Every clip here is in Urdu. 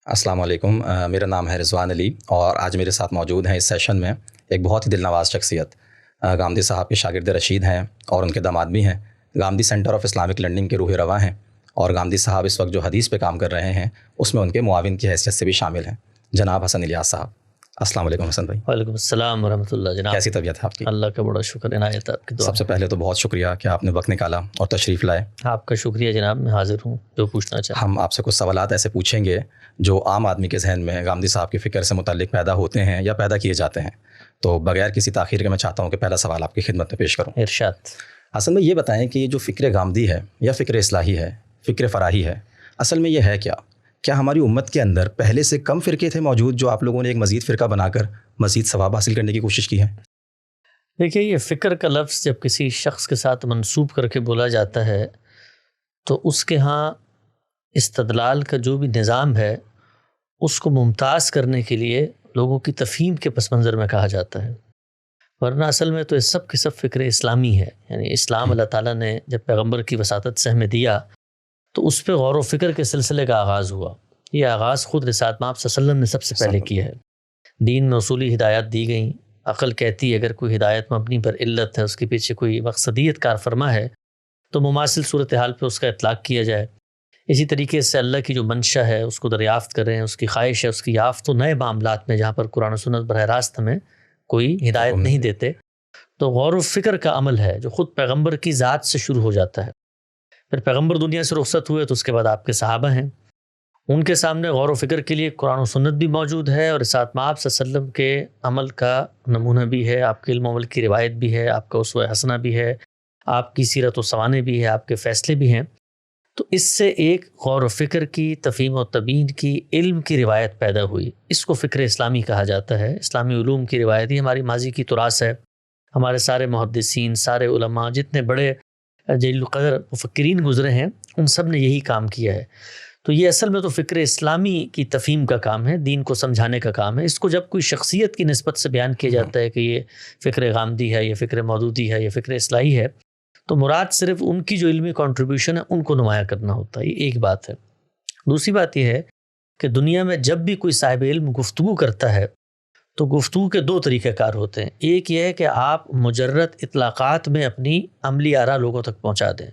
السلام علیکم، میرا نام ہے رضوان علی اور آج میرے ساتھ موجود ہیں اس سیشن میں ایک بہت ہی دل نواز شخصیت گامدی صاحب کے شاگرد رشید ہیں اور ان کے داماد بھی ہیں۔ گامدی سینٹر آف اسلامک لرننگ کے روح رواں ہیں اور گامدی صاحب اس وقت جو حدیث پہ کام کر رہے ہیں اس میں ان کے معاون کی حیثیت سے بھی شامل ہیں، جناب حسن الیاس صاحب۔ السلام علیکم حسن بھائی۔ وعلیکم السلام ورحمۃ اللہ جناب، کیسی طبیعت ہے آپ کی؟ اللہ کا بڑا شکر، عنایت آپ کی دعا۔ سب سے پہلے تو بہت شکریہ کہ آپ نے وقت نکالا اور تشریف لائے۔ آپ کا شکریہ جناب، میں حاضر ہوں جو پوچھنا چاہیں۔ ہم آپ سے کچھ سوالات ایسے پوچھیں گے جو عام آدمی کے ذہن میں گامدی صاحب کی فکر سے متعلق پیدا ہوتے ہیں یا پیدا کیے جاتے ہیں، تو بغیر کسی تاخیر کے میں چاہتا ہوں کہ پہلا سوال آپ کی خدمت میں پیش کروں۔ ارشاد۔ حسن بھائی، یہ بتائیں کہ یہ جو فکر گامدی ہے یا فکر اصلاحی ہے، فکر فراہی ہے، اصل میں یہ ہے کیا ہماری امت کے اندر پہلے سے کم فرقے تھے موجود جو آپ لوگوں نے ایک مزید فرقہ بنا کر مزید ثواب حاصل کرنے کی کوشش کی ہے؟ دیکھیے، یہ فکر کا لفظ جب کسی شخص کے ساتھ منسوب کر کے بولا جاتا ہے تو اس کے ہاں استدلال کا جو بھی نظام ہے اس کو ممتاز کرنے کے لیے لوگوں کی تفہیم کے پس منظر میں کہا جاتا ہے، ورنہ اصل میں تو یہ سب کے سب فکر اسلامی ہے۔ یعنی اسلام اللہ تعالیٰ نے جب پیغمبر کی وساطت سے ہمیں دیا تو اس پہ غور و فکر کے سلسلے کا آغاز ہوا۔ یہ آغاز خود رسالت مآب صلی اللہ علیہ وسلم نے سب سے پہلے کیا ہے۔ دین میں اصولی ہدایات دی گئیں، عقل کہتی ہے اگر کوئی ہدایت مبنی پر علت ہے، اس کے پیچھے کوئی مقصدیت کار فرما ہے تو مماثل صورتحال پہ اس کا اطلاق کیا جائے۔ اسی طریقے سے اللہ کی جو منشا ہے اس کو دریافت کریں، اس کی خواہش ہے اس کی یافت، تو نئے معاملات میں جہاں پر قرآن و سنت براہ راست ہمیں کوئی ہدایت نہیں دیتے تو غور و فکر کا عمل ہے جو خود پیغمبر کی ذات سے شروع ہو جاتا ہے۔ پھر پیغمبر دنیا سے رخصت ہوئے تو اس کے بعد آپ کے صحابہ ہیں، ان کے سامنے غور و فکر کے لیے قرآن و سنت بھی موجود ہے اور رسالت مآب صلی اللہ علیہ وسلم کے عمل کا نمونہ بھی ہے، آپ کے علم و عمل کی روایت بھی ہے، آپ کا اسوہ حسنہ بھی ہے، آپ کی سیرت و سوانح بھی ہے، آپ کے فیصلے بھی ہیں۔ تو اس سے ایک غور و فکر کی، تفہیم و تبیین کی، علم کی روایت پیدا ہوئی۔ اس کو فکر اسلامی کہا جاتا ہے۔ اسلامی علوم کی روایت ہی ہماری ماضی کی تراث ہے۔ ہمارے سارے محدثین، سارے علماء، جتنے بڑے جلیل القدر مفکرین گزرے ہیں، ان سب نے یہی کام کیا ہے۔ تو یہ اصل میں تو فکر اسلامی کی تفہیم کا کام ہے، دین کو سمجھانے کا کام ہے۔ اس کو جب کوئی شخصیت کی نسبت سے بیان کیا جاتا ہے کہ یہ فکر غامدی ہے، یہ فکر مودودی ہے، یہ فکر اصلاحی ہے، تو مراد صرف ان کی جو علمی کنٹریبیوشن ہے ان کو نمایاں کرنا ہوتا ہے۔ یہ ایک بات ہے۔ دوسری بات یہ ہے کہ دنیا میں جب بھی کوئی صاحب علم گفتگو کرتا ہے تو گفتگو کے دو طریقہ کار ہوتے ہیں۔ ایک یہ ہے کہ آپ مجرد اطلاقات میں اپنی عملی آراء لوگوں تک پہنچا دیں۔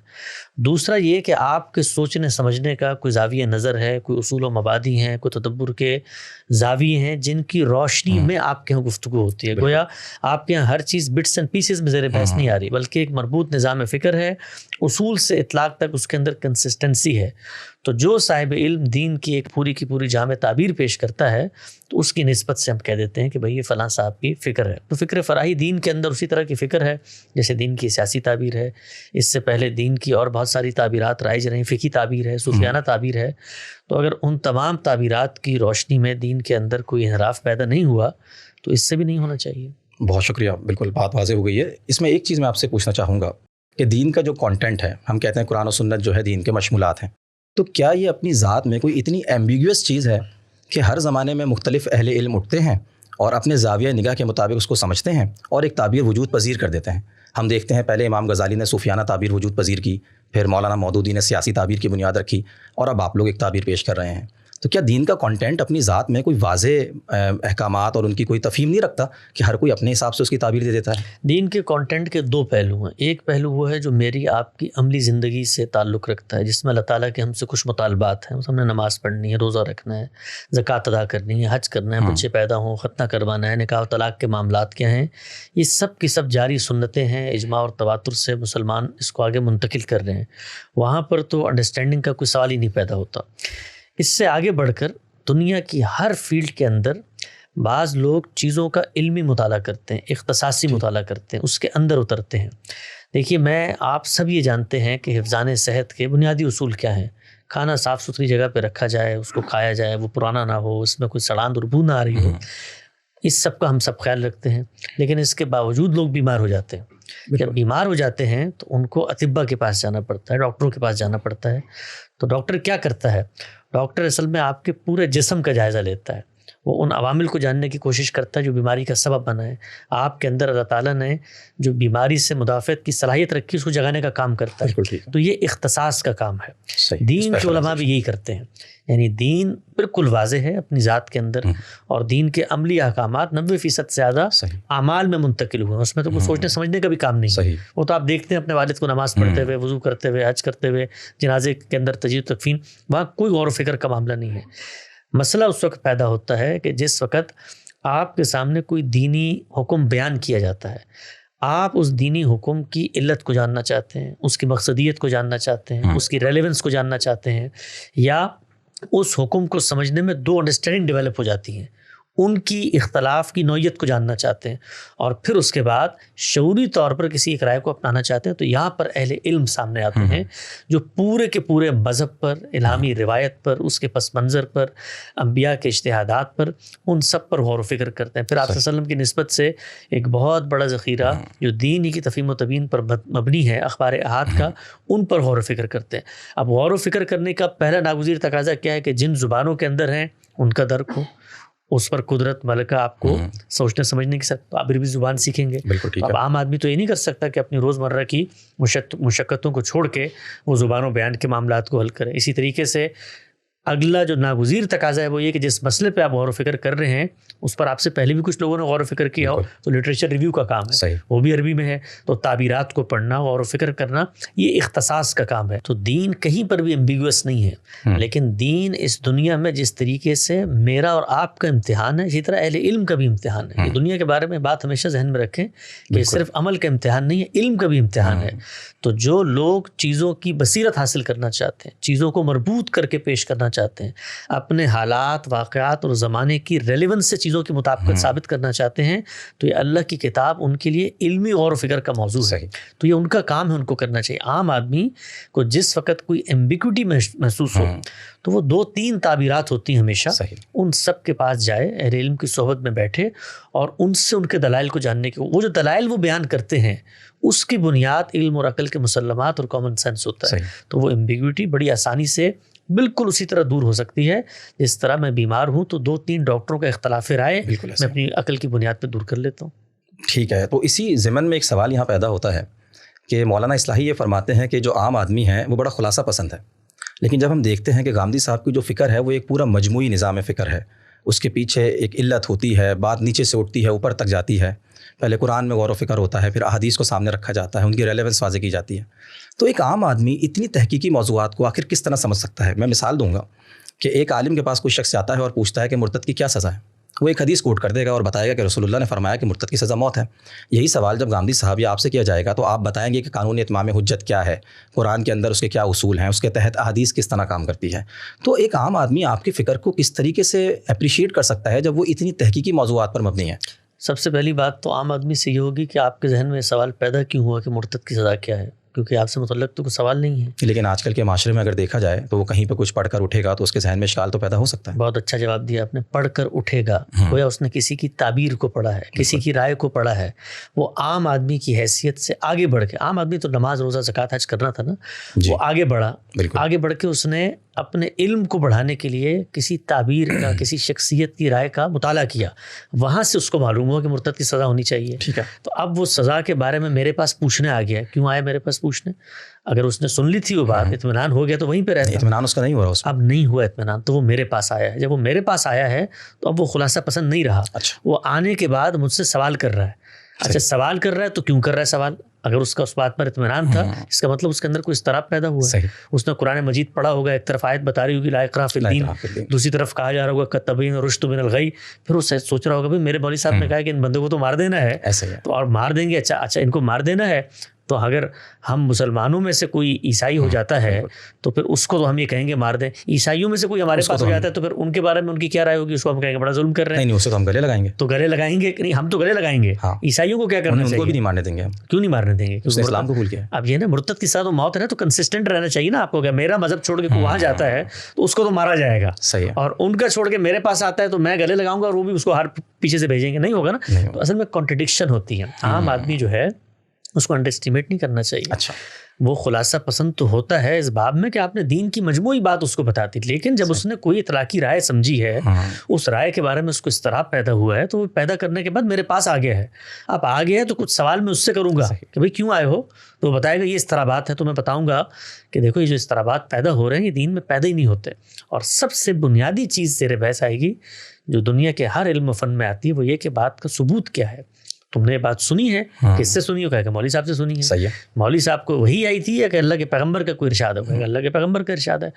دوسرا یہ کہ آپ کے سوچنے سمجھنے کا کوئی زاویہ نظر ہے، کوئی اصول و مبادی ہیں، کوئی تدبر کے زاویے ہیں جن کی روشنی میں آپ کے یہاں گفتگو ہوتی ہے۔ گویا آپ کے یہاں ہر چیز بٹس اینڈ پیسز میں زیر بحث نہیں آ رہی، بلکہ ایک مربوط نظام فکر ہے، اصول سے اطلاق تک اس کے اندر کنسسٹنسی ہے۔ تو جو صاحب علم دین کی ایک پوری کی پوری جامع تعبیر پیش کرتا ہے تو اس کی نسبت سے ہم کہہ دیتے ہیں کہ بھئی یہ فلاں صاحب کی فکر ہے۔ تو فکر فراہی دین کے اندر اسی طرح کی فکر ہے جیسے دین کی سیاسی تعبیر ہے، اس سے پہلے دین کی اور بہت ساری تعبیرات رائج رہیں، فقہی تعبیر ہے، صوفیانہ تعبیر ہے۔ تو اگر ان تمام تعبیرات کی روشنی میں دین کے اندر کوئی انحراف پیدا نہیں ہوا تو اس سے بھی نہیں ہونا چاہیے۔ بہت شکریہ، بالکل بات واضح ہو گئی ہے۔ اس میں ایک چیز میں آپ سے پوچھنا چاہوں گا کہ دین کا جو کانٹینٹ ہے، ہم کہتے ہیں قرآن و سنت جو ہے دین کے مشمولات ہیں، تو کیا یہ اپنی ذات میں کوئی اتنی ایمبیگوس چیز ہے کہ ہر زمانے میں مختلف اہل علم اٹھتے ہیں اور اپنے زاویہ نگاہ کے مطابق اس کو سمجھتے ہیں اور ایک تعبیر وجود پذیر کر دیتے ہیں؟ ہم دیکھتے ہیں پہلے امام غزالی نے صوفیانہ تعبیر وجود پذیر کی، پھر مولانا مودودی نے سیاسی تعبیر کی بنیاد رکھی، اور اب آپ لوگ ایک تعبیر پیش کر رہے ہیں۔ تو کیا دین کا کانٹینٹ اپنی ذات میں کوئی واضح احکامات اور ان کی کوئی تفہیم نہیں رکھتا کہ ہر کوئی اپنے حساب سے اس کی تعبیر دے دیتا ہے؟ دین کے کانٹینٹ کے دو پہلو ہیں۔ ایک پہلو وہ ہے جو میری آپ کی عملی زندگی سے تعلق رکھتا ہے، جس میں اللہ تعالیٰ کے ہم سے کچھ مطالبات ہیں۔ ہم نے نماز پڑھنی ہے، روزہ رکھنا ہے، زکوٰۃ ادا کرنی ہے، حج کرنا ہے، بچے پیدا ہوں، ختنہ کروانا ہے، نکاح و طلاق کے معاملات کیا ہیں، یہ سب کی سب جاری سنتیں ہیں۔ اجماع اور تواتر سے مسلمان اس کو آگے منتقل کر رہے ہیں۔ وہاں پر تو انڈرسٹینڈنگ کا کوئی سوال ہی نہیں پیدا ہوتا۔ اس سے آگے بڑھ کر دنیا کی ہر فیلڈ کے اندر بعض لوگ چیزوں کا علمی مطالعہ کرتے ہیں، اختصاصی مطالعہ کرتے ہیں، اس کے اندر اترتے ہیں۔ دیکھیے، میں آپ سب یہ جانتے ہیں کہ حفظان صحت کے بنیادی اصول کیا ہیں۔ کھانا صاف ستھری جگہ پہ رکھا جائے، اس کو کھایا جائے، وہ پرانا نہ ہو، اس میں کوئی سڑان اور بو نہ آ رہی ہو، اس سب کا ہم سب خیال رکھتے ہیں۔ لیکن اس کے باوجود لوگ بیمار ہو جاتے ہیں۔ جب بیمار ہو جاتے ہیں تو ان کو اطباء کے پاس جانا پڑتا ہے، ڈاکٹروں کے پاس جانا پڑتا ہے۔ تو ڈاکٹر کیا کرتا ہے؟ ڈاکٹر اصل میں آپ کے پورے جسم کا جائزہ لیتا ہے، وہ ان عوامل کو جاننے کی کوشش کرتا ہے جو بیماری کا سبب بنا ہے. آپ کے اندر اللہ تعالیٰ نے جو بیماری سے مدافعت کی صلاحیت رکھی اس کو جگانے کا کام کرتا ہے. تو یہ اختصاص کا کام ہے. دین کے علماء بھی یہی کرتے ہیں. یعنی دین بالکل واضح ہے اپنی ذات کے اندر، اور دین کے عملی احکامات 90% سے زیادہ اعمال میں منتقل ہوئے ہیں. اس میں تو کوئی سوچنے سمجھنے کا بھی کام نہیں. وہ تو آپ دیکھتے ہیں اپنے والد کو نماز پڑھتے ہوئے، وضو کرتے ہوئے، حج کرتے ہوئے، جنازے کے اندر تجہیز تکفین، وہاں کوئی غور و فکر کا معاملہ نہیں ہے. مسئلہ اس وقت پیدا ہوتا ہے کہ جس وقت آپ کے سامنے کوئی دینی حکم بیان کیا جاتا ہے، آپ اس دینی حکم کی علت کو جاننا چاہتے ہیں، اس کی مقصدیت کو جاننا چاہتے ہیں، اس کی ریلیونس کو جاننا چاہتے ہیں، یا اس حکم کو سمجھنے میں دو انڈرسٹینڈنگ ڈیولپ ہو جاتی ہیں، ان کی اختلاف کی نوعیت کو جاننا چاہتے ہیں، اور پھر اس کے بعد شعوری طور پر کسی ایک رائے کو اپنانا چاہتے ہیں. تو یہاں پر اہل علم سامنے آتے ہیں جو پورے کے پورے مذہب پر، الہامی روایت پر، اس کے پس منظر پر، انبیاء کے اجتہادات پر، ان سب پر غور و فکر کرتے ہیں. پھر آپ صلی اللہ علیہ وسلم کی نسبت سے ایک بہت بڑا ذخیرہ جو دین ہی کی تفہیم و تبیین پر مبنی ہے، اخبار احاد کا، ان پر غور و فکر کرتے ہیں. اب غور و فکر کرنے کا پہلا ناگزیر تقاضا کیا ہے کہ جن زبانوں کے اندر ہیں ان کا درک ہو، اس پر قدرت ملکہ آپ کو سوچنے سمجھنے کی سکتا. آپ عربی زبان سیکھیں گے. اب عام آدمی تو یہ نہیں کر سکتا کہ اپنی روزمرہ کی مشقتوں کو چھوڑ کے وہ زبان و بیان کے معاملات کو حل کرے. اسی طریقے سے اگلا جو ناگزیر تقاضا ہے وہ یہ کہ جس مسئلے پہ آپ غور و فکر کر رہے ہیں اس پر آپ سے پہلے بھی کچھ لوگوں نے غور و فکر کیا ہو، تو لٹریچر ریویو کا کام ہے، وہ بھی عربی میں ہے. تو تعبیرات کو پڑھنا، غور و فکر کرنا، یہ اختصاص کا کام ہے. تو دین کہیں پر بھی ایمبیگوس نہیں ہے، لیکن دین اس دنیا میں جس طریقے سے میرا اور آپ کا امتحان ہے، اسی طرح اہل علم کا بھی امتحان ہے. یہ دنیا کے بارے میں بات ہمیشہ ذہن میں رکھیں کہ صرف عمل کا امتحان نہیں ہے، علم کا بھی امتحان ہے. تو جو لوگ چیزوں کی بصیرت حاصل کرنا چاہتے ہیں، چیزوں کو مربوط کر کے پیش کرنا چاہتے ہیں، اپنے حالات، واقعات اور زمانے کی ریلیونس سے چیزوں کی مطابقت ثابت کرنا چاہتے ہیں، تو یہ اللہ کی کتاب ان کے لیے علمی غور و فکر کا موضوع ہے. تو یہ ان کا کام ہے، ان کو کرنا چاہیے. عام آدمی کو جس وقت کوئی ایمبیگوٹی محسوس ہو تو وہ 2-3 تعبیرات ہوتی ہیں ہمیشہ، ان سب کے پاس جائے، اہل علم کی صحبت میں بیٹھے اور ان سے ان کے دلائل کو جاننے کی. وہ جو دلائل وہ بیان کرتے ہیں اس کی بنیاد علم اور عقل کے مسلمات اور کامن سینس ہوتا ہے. تو وہ ایمبیگوٹی بڑی آسانی سے بالکل اسی طرح دور ہو سکتی ہے جس طرح میں بیمار ہوں تو 2-3 ڈاکٹروں کا اختلاف رائے میں اپنی عقل کی بنیاد پہ دور کر لیتا ہوں. ٹھیک ہے. تو اسی ضمن میں ایک سوال یہاں پیدا ہوتا ہے کہ مولانا اصلاحی یہ فرماتے ہیں کہ جو عام آدمی ہیں وہ بڑا خلاصہ پسند ہے، لیکن جب ہم دیکھتے ہیں کہ غامدی صاحب کی جو فکر ہے وہ ایک پورا مجموعی نظام فکر ہے، اس کے پیچھے ایک علت ہوتی ہے، بات نیچے سے اٹھتی ہے اوپر تک جاتی ہے. پہلے قرآن میں غور و فکر ہوتا ہے، پھر احادیث کو سامنے رکھا جاتا ہے، ان کی ریلیونس واضح کی جاتی ہے. تو ایک عام آدمی اتنی تحقیقی موضوعات کو آخر کس طرح سمجھ سکتا ہے؟ میں مثال دوں گا کہ ایک عالم کے پاس کوئی شخص آتا ہے اور پوچھتا ہے کہ مرتد کی کیا سزا ہے. وہ ایک حدیث کوٹ کر دے گا اور بتائے گا کہ رسول اللہ نے فرمایا کہ مرتد کی سزا موت ہے. یہی سوال جب غامدی صاحب یا آپ سے کیا جائے گا تو آپ بتائیں گے کہ قانون اتمام حجت کیا ہے، قرآن کے اندر اس کے کیا اصول ہیں، اس کے تحت احادیث کس طرح کام کرتی ہے. تو ایک عام آدمی آپ کی فکر کو کس طریقے سے اپریشیٹ کر سکتا ہے جب وہ اتنی تحقیقی موضوعات پر مبنی ہے؟ سب سے پہلی بات تو عام آدمی سے یہ ہوگی کہ آپ کے ذہن میں سوال پیدا کیوں ہوا کہ مرتد کی سزا کیا ہے، کیونکہ آپ سے متعلق تو کوئی سوال نہیں ہے. لیکن آج کل کے معاشرے میں اگر دیکھا جائے تو وہ کہیں پہ کچھ پڑھ کر اٹھے گا تو اس کے ذہن میں اشکال تو پیدا ہو سکتا ہے. بہت اچھا جواب دیا آپ نے. پڑھ کر اٹھے گا، گویا اس نے کسی کی تعبیر کو پڑھا ہے، کسی کی رائے کو پڑھا ہے. وہ عام آدمی کی حیثیت سے آگے بڑھ کے، عام آدمی تو نماز روزہ زکوٰۃ حج کرنا تھا نا، وہ آگے بڑھا. آگے بڑھ کے اس نے اپنے علم کو بڑھانے کے لیے کسی تعبیر کا، کسی شخصیت کی رائے کا مطالعہ کیا. وہاں سے اس کو معلوم ہوا کہ مرتد کی سزا ہونی چاہیے. ٹھیک ہے. تو اب وہ سزا کے بارے میں میرے پاس پوچھنے آ گیا. کیوں آیا میرے پاس پوچھنے؟ اگر اس نے سن لی تھی وہ بات، اطمینان ہو گیا تو وہیں پہ رہتا. اطمینان اس کا نہیں ہو رہا، اب نہیں ہوا اطمینان، تو وہ میرے پاس آیا ہے. جب وہ میرے پاس آیا ہے تو اب وہ خلاصہ پسند نہیں رہا. وہ آنے کے بعد مجھ سے سوال کر رہا ہے. اچھا سوال کر رہا ہے تو کیوں کر رہا ہے سوال؟ اگر اس کا اس بات پر اطمینان تھا، اس کا مطلب اس کے اندر کوئی اضطراب پیدا ہوا ہے. اس نے قرآن مجید پڑھا ہوگا، ایک طرف آیت بتا رہی ہوگی لا اکراہ فی الدین، دوسری طرف کہا جا رہا ہوگا قد تبین الرشد من الغی. پھر وہ سوچ رہا ہوگا بھائی میرے مولوی صاحب نے کہا کہ ان بندوں کو تو مار دینا ہے، تو اور مار دیں گے. اچھا ان کو مار دینا ہے تو اگر ہم مسلمانوں میں سے کوئی عیسائی ہو جاتا ہے تو پھر اس کو تو ہم یہ کہیں گے مار دیں. عیسائیوں میں سے کوئی ہمارے پاس ہو جاتا ہے تو پھر ان کے بارے میں ان کی کیا رائے ہوگی؟ اس کو ہم کہیں گے بڑا ظلم کر رہے ہیں. نہیں، اسے تو ہم گلے لگائیں گے. تو گلے لگائیں گے کہ نہیں؟ ہم تو گلے لگائیں گے. عیسائیوں کو کیا کرنا چاہیے؟ ان کو بھی نہیں مارنے دیں گے. کیوں نہیں مارنے دیں گے؟ کیونکہ اسلام کو بھول گیا. اب یہ نا مرتد کے ساتھ موت ہے نا، تو کنسسٹنٹ رہنا چاہیے نا آپ کو. کہ میرا مذہب چھوڑ کے کوئی وہاں جاتا ہے تو اس کو تو مارا جائے گا. صحیح ہے. اور ان کا چھوڑ کے میرے پاس آتا ہے تو میں گلے لگاؤں گا اور وہ بھی اس کو ہر پیچھے سے بھیجیں گے. نہیں ہوگا نا. تو اصل میں کانٹرڈکشن ہوتی ہے. عام آدمی جو ہے اس کو انڈر اسٹیمیٹ نہیں کرنا چاہیے. اچھا. وہ خلاصہ پسند تو ہوتا ہے اس باب میں کہ آپ نے دین کی مجموعی بات اس کو بتاتی، لیکن جب اس نے کوئی اطلاقی رائے سمجھی ہے، اس رائے کے بارے میں اس کو اضطراب پیدا ہوا ہے، تو وہ پیدا کرنے کے بعد میرے پاس آ گیا ہے. آپ آ گیا ہے تو کچھ سوال میں اس سے کروں گا کہ بھئی کیوں آئے ہو، تو وہ بتائے گا یہ اضطرابات ہیں، تو میں بتاؤں گا کہ دیکھو یہ جو اضطرابات پیدا ہو رہے ہیں یہ دین میں پیدا ہی نہیں ہوتے. اور سب سے بنیادی چیز زیر بحث آئے گی جو دنیا کے ہر علم و فن میں آتی ہے، وہ یہ کہ بات کا ثبوت کیا ہے. تم نے یہ بات سنی ہے، کس سے سنی ہو؟ کہا کہ مولوی صاحب سے سنی ہے. صحیح ہے. مولوی صاحب کو وہی آئی تھی یا کہ اللہ کے پیغمبر کا کوئی ارشاد ہو؟ کہ اللہ کے پیغمبر کا ارشاد ہے.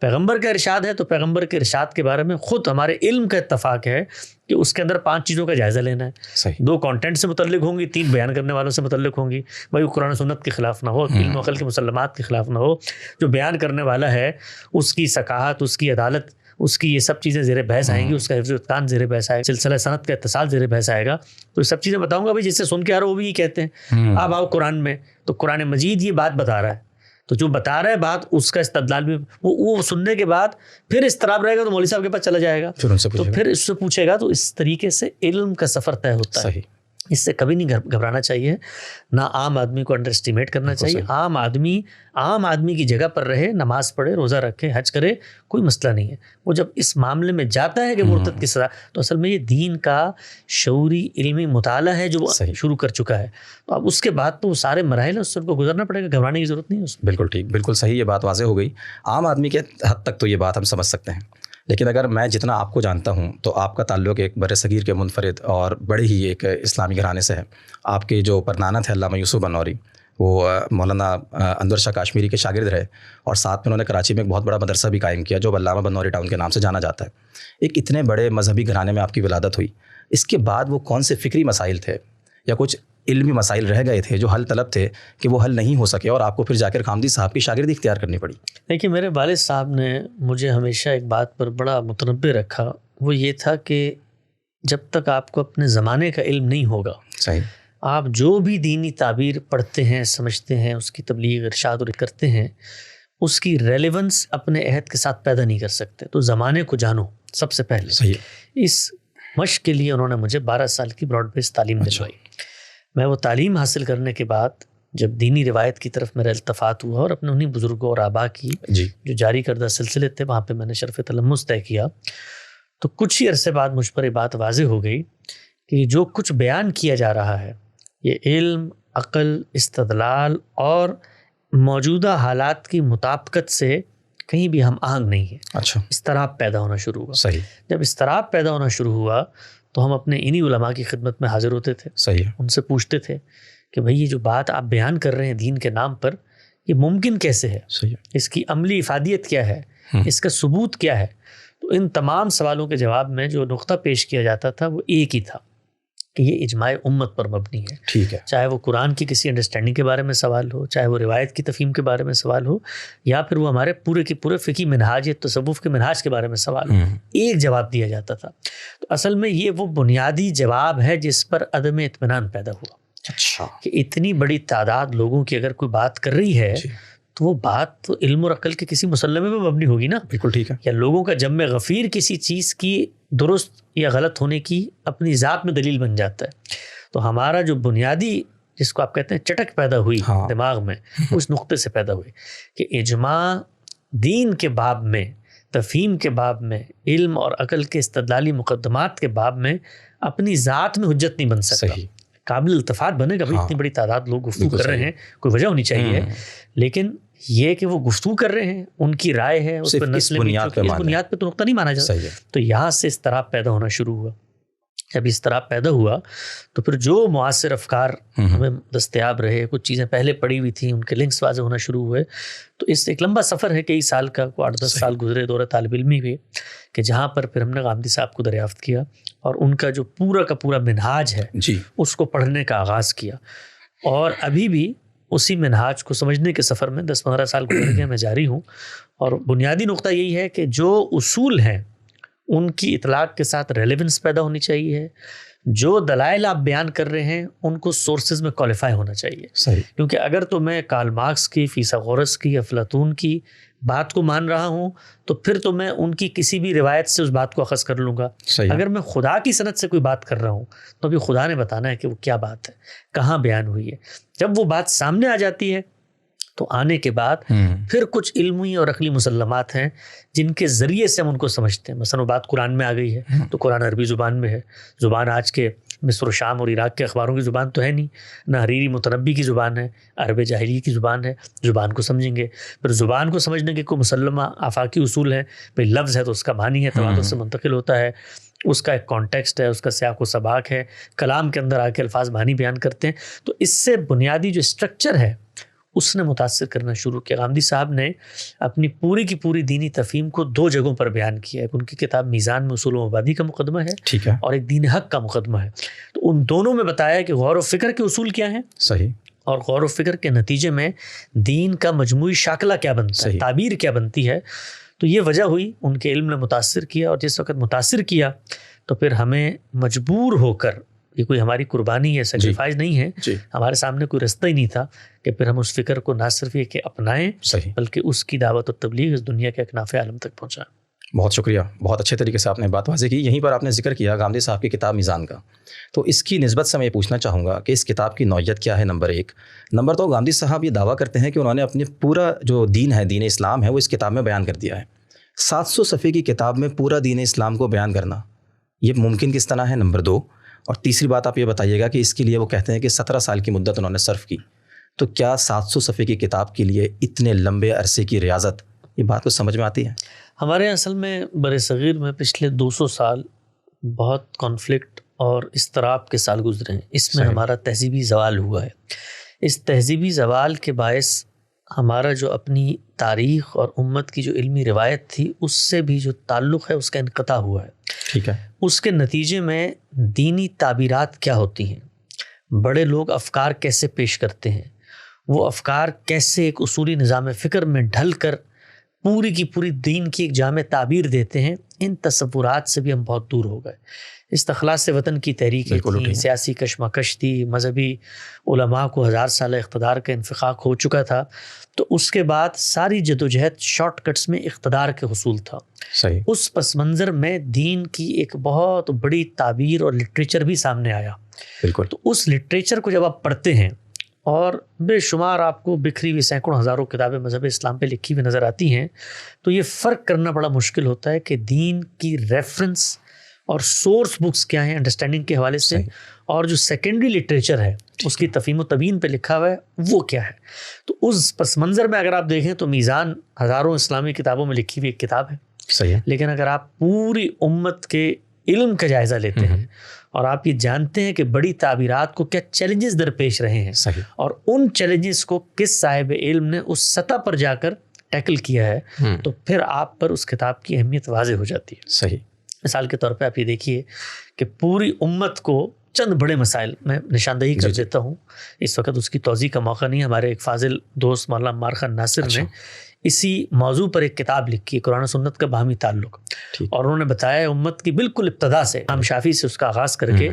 پیغمبر کا ارشاد ہے تو پیغمبر کے ارشاد کے بارے میں خود ہمارے علم کا اتفاق ہے کہ اس کے اندر 5 چیزوں کا جائزہ لینا ہے. صحیح. 2 کانٹینٹ سے متعلق ہوں گی، 3 بیان کرنے والوں سے متعلق ہوں گی. بھائی وہ قرآن و سنت کے خلاف نہ ہو، علم و عقل کے مسلمات کے خلاف نہ ہو. جو بیان کرنے والا ہے اس کی ثقافت، اس کی عدالت، اس کی یہ سب چیزیں زیر بحث آئیں گی. اس کا حفظ و اتقان زیر بحث آئے گا، سلسلہ سند کا اتصال زیر بحث آئے گا. تو یہ سب چیزیں بتاؤں گا. بھائی جس سے سن کے آ رہا وہ بھی یہ کہتے ہیں. آپ آؤ قرآن میں تو قرآن مجید یہ بات بتا رہا ہے، تو جو بتا رہا ہے بات اس کا استدلال بھی وہ سننے کے بعد پھر اضطراب رہے گا تو مولوی صاحب کے پاس چلا جائے گا، تو پھر اس سے پوچھے گا. تو اس طریقے سے علم کا سفر طے ہوتا ہے. اس سے کبھی نہیں گھبرانا چاہیے، نہ عام آدمی کو انڈر اسٹیمیٹ کرنا چاہیے. عام آدمی کی جگہ پر رہے، نماز پڑھے، روزہ رکھے، حج کرے، کوئی مسئلہ نہیں ہے. وہ جب اس معاملے میں جاتا ہے کہ مرتد کی سزا، تو اصل میں یہ دین کا شعوری علمی مطالعہ ہے جو وہ شروع کر چکا ہے. تو اب اس کے بعد تو وہ سارے مراحل اس سے کو گزرنا پڑے گا، گھبرانے کی ضرورت نہیں ہے اس میں. بالکل ٹھیک، بالکل صحیح. یہ بات واضح ہو گئی. عام آدمی کے حد تک تو یہ بات ہم سمجھ سکتے ہیں، لیکن اگر میں جتنا آپ کو جانتا ہوں تو آپ کا تعلق ایک بر صغیر کے منفرد اور بڑے ہی ایک اسلامی گھرانے سے ہے. آپ کے جو پرنانت ہے علامہ یوسف بنوری، وہ مولانا انور شاہ کاشمیری کے شاگرد رہے، اور ساتھ میں انہوں نے کراچی میں ایک بہت بڑا مدرسہ بھی قائم کیا جو علامہ بنوری ٹاؤن کے نام سے جانا جاتا ہے. ایک اتنے بڑے مذہبی گھرانے میں آپ کی ولادت ہوئی، اس کے بعد وہ کون سے فکری مسائل تھے یا کچھ علمی مسائل رہ گئے تھے جو حل طلب تھے کہ وہ حل نہیں ہو سکے اور آپ کو پھر ذاکر خامدی صاحب کی شاگردی اختیار کرنی پڑی؟ دیکھیے میرے والد صاحب نے مجھے ہمیشہ ایک بات پر بڑا متنبہ رکھا، وہ یہ تھا کہ جب تک آپ کو اپنے زمانے کا علم نہیں ہوگا، صحیح، آپ جو بھی دینی تعبیر پڑھتے ہیں، سمجھتے ہیں، اس کی تبلیغ ارشاد کرتے ہیں، اس کی ریلیونس اپنے عہد کے ساتھ پیدا نہیں کر سکتے. تو زمانے کو جانو سب سے پہلے. صحیح. اس مشق کے لیے انہوں نے مجھے 12 سال کی براڈ بیس تعلیم دلوائی. میں وہ تعلیم حاصل کرنے کے بعد جب دینی روایت کی طرف میرا التفات ہوا اور اپنے انہی بزرگوں اور آبا کی جو جاری کردہ سلسلے تھے وہاں پہ میں نے شرف تلمس طے کیا، تو کچھ ہی عرصے بعد مجھ پر یہ بات واضح ہو گئی کہ جو کچھ بیان کیا جا رہا ہے یہ علم، عقل، استدلال اور موجودہ حالات کی مطابقت سے کہیں بھی ہم آہنگ نہیں ہے. اچھا. اضطراب پیدا ہونا شروع ہوا. صحیح. جب اضطراب پیدا ہونا شروع ہوا تو ہم اپنے انہی علماء کی خدمت میں حاضر ہوتے تھے. صحیح. ان سے پوچھتے تھے کہ بھئی یہ جو بات آپ بیان کر رہے ہیں دین کے نام پر، یہ ممکن کیسے ہے؟ صحیح. اس کی عملی افادیت کیا ہے؟ اس کا ثبوت کیا ہے؟ تو ان تمام سوالوں کے جواب میں جو نقطہ پیش کیا جاتا تھا وہ ایک ہی تھا کہ یہ اجماع امت پر مبنی ہے. ٹھیک ہے. چاہے وہ قرآن کی کسی انڈرسٹینڈنگ کے بارے میں سوال ہو، چاہے وہ روایت کی تفہیم کے بارے میں سوال ہو، یا پھر وہ ہمارے پورے کے پورے فقہی منہاج یا تصوف کے منہاج کے بارے میں سوال ہو، ایک جواب دیا جاتا تھا. تو اصل میں یہ وہ بنیادی جواب ہے جس پر عدم اطمینان پیدا ہوا. اچھا. کہ اتنی بڑی تعداد لوگوں کی اگر کوئی بات کر رہی ہے تو وہ بات تو علم اور عقل کے کسی مسلمے پہ مبنی ہوگی نا. بالکل ٹھیک ہے. یا لوگوں کا جمع غفیر کسی چیز کی درست یا غلط ہونے کی اپنی ذات میں دلیل بن جاتا ہے. تو ہمارا جو بنیادی جس کو آپ کہتے ہیں چٹک پیدا ہوئی دماغ میں، اس نقطے سے پیدا ہوئی کہ اجماع دین کے باب میں، تفہیم کے باب میں، علم اور عقل کے استدلالی مقدمات کے باب میں اپنی ذات میں حجت نہیں بن سکتا. قابل التفات بنے گا. اتنی بڑی تعداد لوگ گفتگو کر رہے ہیں، کوئی وجہ ہونی چاہیے، لیکن یہ کہ وہ گفتگو کر رہے ہیں، ان کی رائے ہے، اس پر نسل بنیاد پہ تو نقطہ نہیں مانا جاتا. تو یہاں سے اضطراب پیدا ہونا شروع ہوا. جب اضطراب پیدا ہوا تو پھر جو معاصر افکار ہمیں دستیاب رہے، کچھ چیزیں پہلے پڑھی ہوئی تھیں، ان کے لنکس واضح ہونا شروع ہوئے. تو اس ایک لمبا سفر ہے، کئی سال کا، 8-10 سال گزرے دور طالب علمی ہوئے، کہ جہاں پر پھر ہم نے غامدی صاحب کو دریافت کیا اور ان کا جو پورا کا پورا منہاج ہے اس کو پڑھنے کا آغاز کیا. اور ابھی بھی اسی منہاج کو سمجھنے کے سفر میں 10-15 سال گزر گئے، میں جاری ہوں. اور بنیادی نقطہ یہی ہے کہ جو اصول ہیں ان کی اطلاق کے ساتھ ریلیونس پیدا ہونی چاہیے، جو دلائل آپ بیان کر رہے ہیں ان کو سورسز میں کوالیفائی ہونا چاہیے. صحیح. کیونکہ اگر تو میں کارل مارکس کی، فیثاغورس کی، افلاطون کی بات کو مان رہا ہوں تو پھر تو میں ان کی کسی بھی روایت سے اس بات کو اخذ کر لوں گا. اگر میں خدا کی سند سے کوئی بات کر رہا ہوں تو ابھی خدا نے بتانا ہے کہ وہ کیا بات ہے، کہاں بیان ہوئی ہے. جب وہ بات سامنے آ جاتی ہے تو آنے کے بعد پھر کچھ علمی اور عقلی مسلمات ہیں جن کے ذریعے سے ہم ان کو سمجھتے ہیں. مثلا وہ بات قرآن میں آ گئی ہے تو قرآن عربی زبان میں ہے. زبان آج کے مصر و شام اور عراق کے اخباروں کی زبان تو ہے نہیں، نہ حریری متنبی کی زبان ہے، عرب جاہلی کی زبان ہے. زبان کو سمجھیں گے، پھر زبان کو سمجھنے کے کوئی مسلمہ آفاقی اصول ہیں. بھئی لفظ ہے تو اس کا معنی ہے، تواتر سے منتقل ہوتا ہے، اس کا ایک کانٹیکسٹ ہے، اس کا سیاق و سباق ہے، کلام کے اندر آ کے الفاظ معنی بیان کرتے ہیں. تو اس سے بنیادی جو اسٹرکچر ہے اس نے متاثر کرنا شروع کیا. غامدی صاحب نے اپنی پوری کی پوری دینی تفہیم کو 2 جگہوں پر بیان کیا ہے. ان کی کتاب میزان میں اصول و مبادی کا مقدمہ ہے، ٹھیک ہے، اور ایک دین حق کا مقدمہ ہے. تو ان دونوں میں بتایا کہ غور و فکر کے اصول کیا ہیں، صحیح، اور غور و فکر کے نتیجے میں دین کا مجموعی شاکلہ کیا بنتا ہے، تعبیر کیا بنتی ہے. تو یہ وجہ ہوئی، ان کے علم نے متاثر کیا، اور جس وقت متاثر کیا تو پھر ہمیں مجبور ہو کر، یہ کوئی ہماری قربانی ہے، سیکریفائز نہیں ہے، ہمارے سامنے کوئی رستہ ہی نہیں تھا کہ پھر ہم اس فکر کو نہ صرف یہ کہ اپنائیں بلکہ اس کی دعوت و تبلیغ اس دنیا کے اکناف عالم تک پہنچائیں. بہت شکریہ، بہت اچھے طریقے سے آپ نے بات واضح کی. یہیں پر آپ نے ذکر کیا غامدی صاحب کی کتاب میزان کا، تو اس کی نسبت سے میں یہ پوچھنا چاہوں گا کہ اس کتاب کی نوعیت کیا ہے. نمبر 1. نمبر 2، غامدی صاحب یہ دعویٰ کرتے ہیں کہ انہوں نے اپنے پورا جو دین ہے، دین اسلام ہے، وہ اس کتاب میں بیان کر دیا ہے. 700 صفحے کی کتاب میں پورا دین اسلام کو بیان کرنا یہ ممکن کس طرح ہے؟ نمبر 2. اور تیسری بات آپ یہ بتائیے گا کہ اس کے لیے وہ کہتے ہیں کہ 17 سال کی مدت انہوں نے صرف کی. تو کیا 700 صفحے کی کتاب کے لیے اتنے لمبے عرصے کی ریاضت، یہ بات کو سمجھ میں آتی ہے؟ ہمارے اصل میں بر صغیر میں پچھلے 200 سال بہت کانفلکٹ اور اضطراب کے سال گزرے ہیں. اس میں ہمارا تہذیبی زوال ہوا ہے. اس تہذیبی زوال کے باعث ہمارا جو اپنی تاریخ اور امت کی جو علمی روایت تھی اس سے بھی جو تعلق ہے اس کا انقطاع ہوا ہے. ٹھیک ہے. اس کے نتیجے میں دینی تعبیرات کیا ہوتی ہیں، بڑے لوگ افکار کیسے پیش کرتے ہیں، وہ افکار کیسے ایک اصولی نظام فکر میں ڈھل کر پوری کی پوری دین کی ایک جامع تعبیر دیتے ہیں، ان تصورات سے بھی ہم بہت دور ہو گئے. استخلاص وطن کی تحریکیں تھیں، سیاسی کشمکش تھی، مذہبی علماء کو 1000 سالہ اقتدار کا انفقاق ہو چکا تھا. تو اس کے بعد ساری جدوجہد شارٹ کٹس میں اقتدار کے حصول تھا. صحیح. اس پس منظر میں دین کی ایک بہت بڑی تعبیر اور لٹریچر بھی سامنے آیا. بالکل. تو اس لٹریچر کو جب آپ پڑھتے ہیں اور بے شمار آپ کو بکھری ہوئی سینکڑوں ہزاروں کتابیں مذہب اسلام پہ لکھی ہوئی نظر آتی ہیں، تو یہ فرق کرنا بڑا مشکل ہوتا ہے کہ دین کی ریفرنس اور سورس بکس کیا ہیں انڈرسٹینڈنگ کے حوالے سے، اور جو سیکنڈری لٹریچر ہے اس کی تفہیم و تبیین پہ لکھا ہوا ہے وہ کیا ہے. تو اس پس منظر میں اگر آپ دیکھیں تو میزان ہزاروں اسلامی کتابوں میں لکھی ہوئی ایک کتاب ہے. صحیح ہے. لیکن اگر آپ پوری امت کے علم کا جائزہ لیتے ہیں اور آپ یہ جانتے ہیں کہ بڑی تعبیرات کو کیا چیلنجز درپیش رہے ہیں، صحیح، اور ان چیلنجز کو کس صاحب علم نے اس سطح پر جا کر ٹیکل کیا ہے، تو پھر آپ پر اس کتاب کی اہمیت واضح ہو جاتی ہے. صحیح. مثال کے طور پہ آپ یہ دیکھیے کہ پوری امت کو چند بڑے مسائل میں نشاندہی کر دیتا ہوں. اس وقت اس کی توضیح کا موقع نہیں. ہمارے ایک فاضل دوست مولانا عمار خان ناصر نے اسی موضوع پر ایک کتاب لکھی ہے، قرآن و سنت کا باہمی تعلق، اور انہوں نے بتایا امت کی بالکل ابتدا سے امام شافعی سے اس کا آغاز کر کے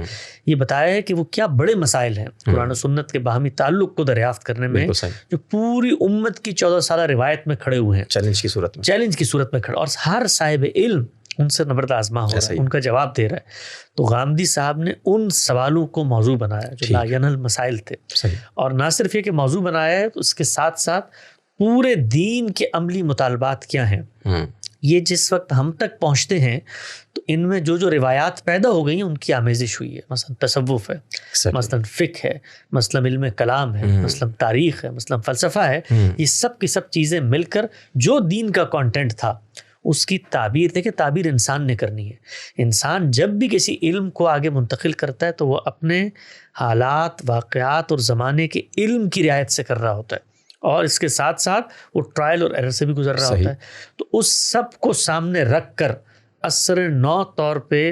یہ بتایا ہے کہ وہ کیا بڑے مسائل ہیں قرآن و سنت کے باہمی تعلق کو دریافت کرنے میں، جو پوری امت کی 14 سالہ روایت میں کھڑے ہوئے ہیں، چیلنج کی صورت میں کھڑے، اور ہر صاحب علم ان سے نبرد آزما ہو رہا ہے، ان کا جواب دے رہا ہے. تو غامدی صاحب نے ان سوالوں کو موضوع بنایا جو لا ینحل مسائل تھے، اور نہ صرف یہ کہ موضوع بنایا ہے، تو اس کے ساتھ ساتھ پورے دین کے عملی مطالبات کیا ہیں. یہ جس وقت ہم تک پہنچتے ہیں تو ان میں جو جو روایات پیدا ہو گئی ہیں ان کی آمیزش ہوئی ہے. مثلا تصوف ہے، مثلا فقہ ہے، مثلا علم کلام ہے، مثلا تاریخ ہے، مثلا فلسفہ ہے. یہ سب کی سب چیزیں مل کر جو دین کا کانٹینٹ تھا اس کی تعبیر، دیکھیں تعبیر انسان نے کرنی ہے. انسان جب بھی کسی علم کو آگے منتقل کرتا ہے تو وہ اپنے حالات، واقعات اور زمانے کے علم کی رعایت سے کر رہا ہوتا ہے، اور اس کے ساتھ ساتھ وہ ٹرائل اور ایرر سے بھی گزر رہا ہوتا ہے. تو اس سب کو سامنے رکھ کر اثر نو طور پہ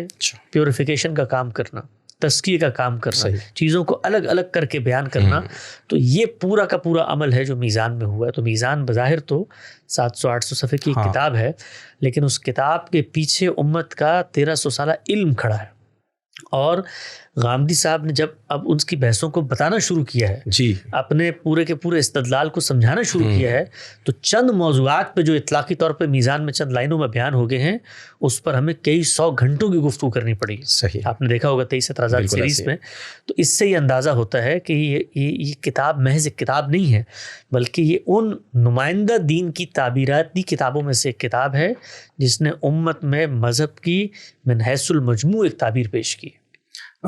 پیوریفیکیشن کا کام کرنا، تزکیے کا کام کرنا، چیزوں کو الگ الگ کر کے بیان کرنا، تو یہ پورا کا پورا عمل ہے جو میزان میں ہوا ہے. تو میزان بظاہر تو 700-800 صفحے کی کتاب ہے، لیکن اس کتاب کے پیچھے امت کا 1300 سالہ علم کھڑا ہے. اور غامدی صاحب نے جب اب ان کی بحثوں کو بتانا شروع کیا ہے، جی، اپنے پورے کے پورے استدلال کو سمجھانا شروع کیا ہے، تو چند موضوعات پہ جو اطلاقی طور پہ میزان میں چند لائنوں میں بیان ہو گئے ہیں، اس پر ہمیں کئی 100 گھنٹوں کی گفتگو کرنی پڑی. صحیح. آپ نے دیکھا ہوگا 23 اعتراضات سیریز میں. تو اس سے یہ اندازہ ہوتا ہے کہ یہ کتاب محض ایک کتاب نہیں ہے، بلکہ یہ ان نمائندہ دین کی تعبیراتی کتابوں میں سے ایک کتاب ہے جس نے امت میں مذہب کی من حیث المجموع ایک تعبیر پیش کی.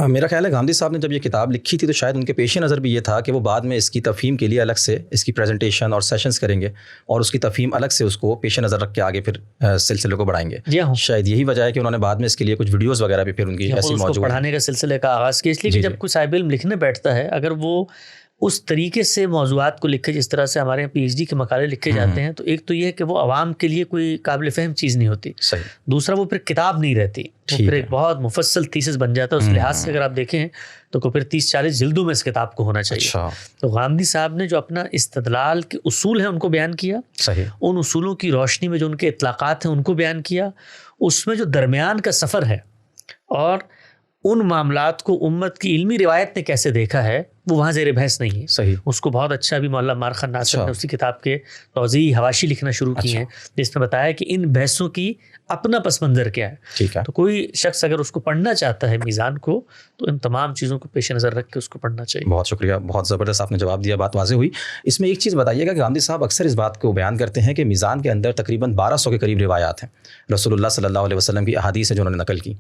میرا خیال ہے غامدی صاحب نے جب یہ کتاب لکھی تھی تو شاید ان کے پیش نظر بھی یہ تھا کہ وہ بعد میں اس کی تفہیم کے لیے الگ سے اس کی پریزنٹیشن اور سیشنز کریں گے اور اس کی تفہیم الگ سے اس کو پیش نظر رکھ کے آگے پھر سلسلے کو بڑھائیں گے. شاید یہی وجہ ہے کہ انہوں نے بعد میں اس کے لیے کچھ ویڈیوز وغیرہ بھی پھر ان کی ایسی موجود پڑھانے کا سلسلے کا آغاز کیا، اس لیے کہ جب کوئی صاحب علم لکھنے بیٹھتا ہے، اگر وہ اس طریقے سے موضوعات کو لکھے جس طرح سے ہمارے یہاں پی ایچ ڈی کے مقالے لکھے جاتے ہیں، تو ایک تو یہ ہے کہ وہ عوام کے لیے کوئی قابل فہم چیز نہیں ہوتی. صحیح. دوسرا وہ پھر کتاب نہیں رہتی، وہ پھر ایک بہت مفصل تھیسس بن جاتا ہے. اس لحاظ سے اگر آپ دیکھیں تو پھر 30-40 جلدوں میں اس کتاب کو ہونا چاہیے. تو غامدی صاحب نے جو اپنا استدلال کے اصول ہیں ان کو بیان کیا. صحیح. ان اصولوں کی روشنی میں جو ان کے اطلاقات ہیں ان کو بیان کیا. اس میں جو درمیان کا سفر ہے اور ان معاملات کو امت کی علمی روایت نے کیسے دیکھا ہے وہ وہاں زیر بحث نہیں ہے. صحیح. اس کو بہت اچھا بھی مولانا عمار خان ناصر نے اسی کتاب کے توضیحی حواشی لکھنا شروع کی ہیں جس میں بتایا کہ ان بحثوں کی اپنا پس منظر کیا ہے. ٹھیک ہے. تو کوئی شخص اگر اس کو پڑھنا چاہتا ہے میزان کو تو ان تمام چیزوں کو پیش نظر رکھ کے اس کو پڑھنا چاہیے. بہت شکریہ، بہت زبردست آپ نے جواب دیا، بات واضح ہوئی. اس میں ایک چیز بتائیے گا کہ غامدی صاحب اکثر اس بات کو بیان کرتے ہیں کہ میزان کے اندر تقریباً 1200 کے قریب روایات ہیں، رسول اللہ صلی اللہ علیہ وسلم کی احادیث ہے جو انہوں نے نقل کی.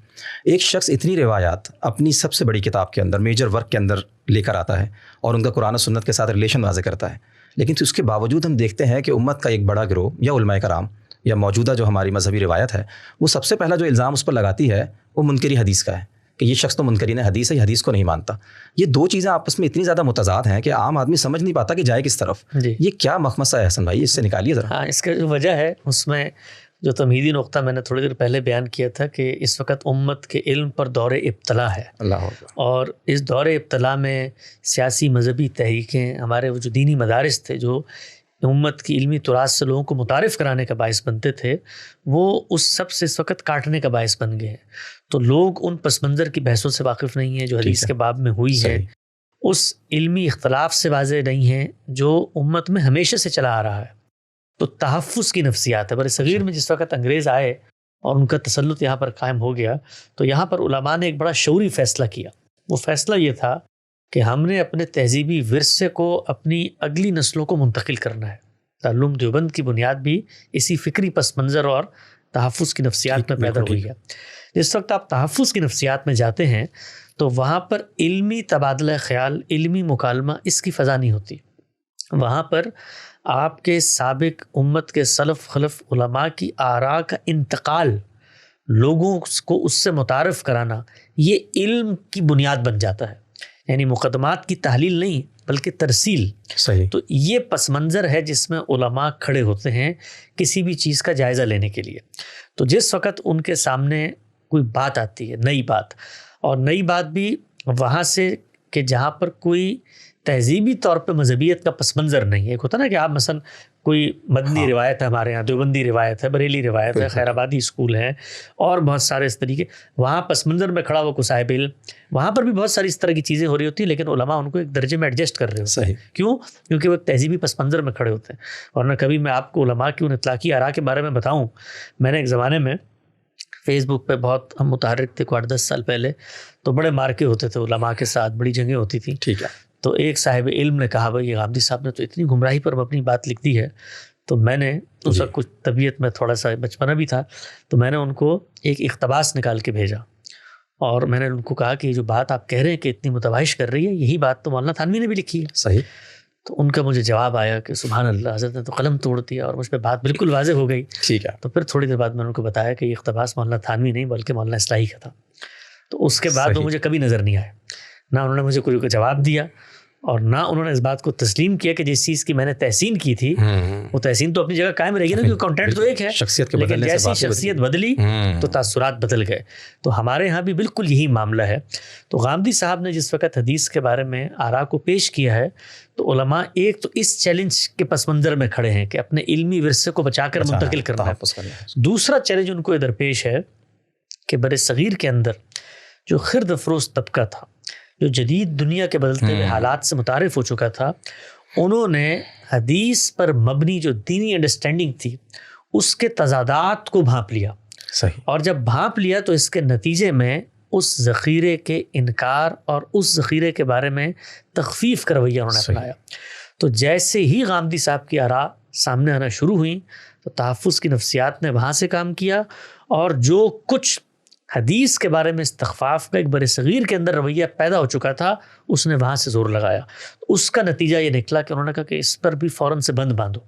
ایک شخص اتنی روایات اپنی سب سے بڑی کتاب کے اندر میجر ورک کے اندر لے کر آتا ہے اور ان کا قرآن و سنت کے ساتھ ریلیشن واضح کرتا ہے، لیکن اس کے باوجود ہم دیکھتے ہیں کہ امت کا ایک بڑا گروہ یا علماء کرام یا موجودہ جو ہماری مذہبی روایت ہے وہ سب سے پہلا جو الزام اس پر لگاتی ہے وہ منکری حدیث کا ہے کہ یہ شخص تو منکرین حدیث ہے، یہ حدیث کو نہیں مانتا. یہ دو چیزیں آپس میں اتنی زیادہ متضاد ہیں کہ عام آدمی سمجھ نہیں پاتا کہ جائے کس طرف. یہ کیا مخمصہ ہے حسن بھائی، اس سے نکالیے ذرا. ہاں، اس کا جو وجہ ہے اس میں جو تمہیدی نقطہ میں نے تھوڑی دیر پہلے بیان کیا تھا کہ اس وقت امت کے علم پر دور ابتلا ہے. اللہ اکبر. اور اس دور ابتلا میں سیاسی مذہبی تحریکیں، ہمارے وہ جو دینی مدارس تھے جو امت کی علمی تراث سے لوگوں کو متعارف کرانے کا باعث بنتے تھے، وہ اس سب سے اس وقت کاٹنے کا باعث بن گئے ہیں. تو لوگ ان پس منظر کی بحثوں سے واقف نہیں ہیں جو حدیث کے باب میں ہوئی ہے، اس علمی اختلاف سے واضح نہیں ہیں جو امت میں ہمیشہ سے چلا آ رہا ہے. تو تحفظ کی نفسیات ہے. بر صغیر میں جس وقت انگریز آئے اور ان کا تسلط یہاں پر قائم ہو گیا تو یہاں پر علماء نے ایک بڑا شعوری فیصلہ کیا. وہ فیصلہ یہ تھا کہ ہم نے اپنے تہذیبی ورثے کو اپنی اگلی نسلوں کو منتقل کرنا ہے. دارالعلوم دیوبند کی بنیاد بھی اسی فکری پس منظر اور تحفظ کی نفسیات میں پیدا ہوئی ہے. جس وقت آپ تحفظ کی نفسیات میں جاتے ہیں تو وہاں پر علمی تبادلہ خیال، علمی مکالمہ اس کی فضا نہیں ہوتی. وہاں پر آپ کے سابق امت کے سلف خلف علماء کی آراء کا انتقال، لوگوں کو اس سے متعارف کرانا، یہ علم کی بنیاد بن جاتا ہے. یعنی مقدمات کی تحلیل نہیں بلکہ ترسیل. صحیح. تو یہ پس منظر ہے جس میں علماء کھڑے ہوتے ہیں کسی بھی چیز کا جائزہ لینے کے لیے. تو جس وقت ان کے سامنے کوئی بات آتی ہے، نئی بات، اور نئی بات بھی وہاں سے کہ جہاں پر کوئی تہذیبی طور پہ مذہبیت کا پس منظر نہیں ہے. ایک ہوتا نا کہ آپ مثلا کوئی مدنی روایت ہے، ہمارے یہاں دیوبندی روایت ہے، بریلی روایت ہے، خیر آبادی اسکول ہے اور بہت سارے اس طریقے، وہاں پس منظر میں کھڑا ہوا کوئی صاحب علم، وہاں پر بھی بہت ساری اس طرح کی چیزیں ہو رہی ہوتی ہیں لیکن علماء ان کو ایک درجے میں ایڈجسٹ کر رہے ہوتے ہیں. کیوں؟ کیونکہ وہ ایک تہذیبی پس منظر میں کھڑے ہوتے ہیں. ورنہ کبھی میں آپ کو علماء کی ان اطلاقی آراء کے بارے میں بتاؤں، میں نے ایک زمانے میں فیس بک پہ بہت ہم متحرک تھے 8-10 سال پہلے، تو بڑے مارکے ہوتے تھے علماء کے ساتھ، بڑی جنگیں ہوتی تھیں. ٹھیک ہے. تو ایک صاحب علم نے کہا بھائی غامدی صاحب نے تو اتنی گمراہی پر اپنی بات لکھ دی ہے. تو میں نے اس وقت کچھ طبیعت میں تھوڑا سا بچپنا بھی تھا، تو میں نے ان کو ایک اقتباس نکال کے بھیجا اور میں نے ان کو کہا کہ یہ جو بات آپ کہہ رہے ہیں کہ اتنی متباحث کر رہی ہے، یہی بات تو مولانا تھانوی نے بھی لکھی ہے. صحیح. تو ان کا مجھے جواب آیا کہ سبحان اللہ، حضرت نے تو قلم توڑ دیا اور مجھ پہ بات بالکل واضح ہو گئی. ٹھیک ہے. تو پھر تھوڑی دیر بعد میں ان کو بتایا کہ یہ اقتباس مولانا تھانوی نہیں بلکہ مولانا اصلاحی کا تھا. تو اس کے بعد وہ مجھے کبھی نظر نہیں آئے، نہ انہوں نے مجھے کوئی جواب دیا اور نہ انہوں نے اس بات کو تسلیم کیا کہ جس چیز کی میں نے تحسین کی تھی وہ تحسین تو اپنی جگہ قائم رہے گی نا، کیونکہ کنٹینٹ تو ایک ہے، لیکن جیسی شخصیت بدلی تو تاثرات بدل گئے. تو ہمارے ہاں بھی بالکل یہی معاملہ ہے. تو غامدی صاحب نے جس وقت حدیث کے بارے میں آراء کو پیش کیا ہے تو علماء ایک تو اس چیلنج کے پس منظر میں کھڑے ہیں کہ اپنے علمی ورثے کو بچا کر منتقل کرنا ہے. دوسرا چیلنج ان کو ادھر پیش ہے کہ بر صغیر کے اندر جو خرد فروش طبقہ تھا، جو جدید دنیا کے بدلتے ہوئے حالات سے متعارف ہو چکا تھا، انہوں نے حدیث پر مبنی جو دینی انڈرسٹینڈنگ تھی اس کے تضادات کو بھانپ لیا. صحیح. اور جب بھانپ لیا تو اس کے نتیجے میں اس ذخیرے کے انکار اور اس ذخیرے کے بارے میں تخفیف کا رویہ انہوں نے اپنایا. تو جیسے ہی غامدی صاحب کی آراء سامنے آنا شروع ہوئیں تو تحفظ کی نفسیات نے وہاں سے کام کیا، اور جو کچھ حدیث کے بارے میں استخفاف کا ایک بر صغیر کے اندر رویہ پیدا ہو چکا تھا اس نے وہاں سے زور لگایا. اس کا نتیجہ یہ نکلا کہ انہوں نے کہا کہ اس پر بھی فوراً سے بند باندھو،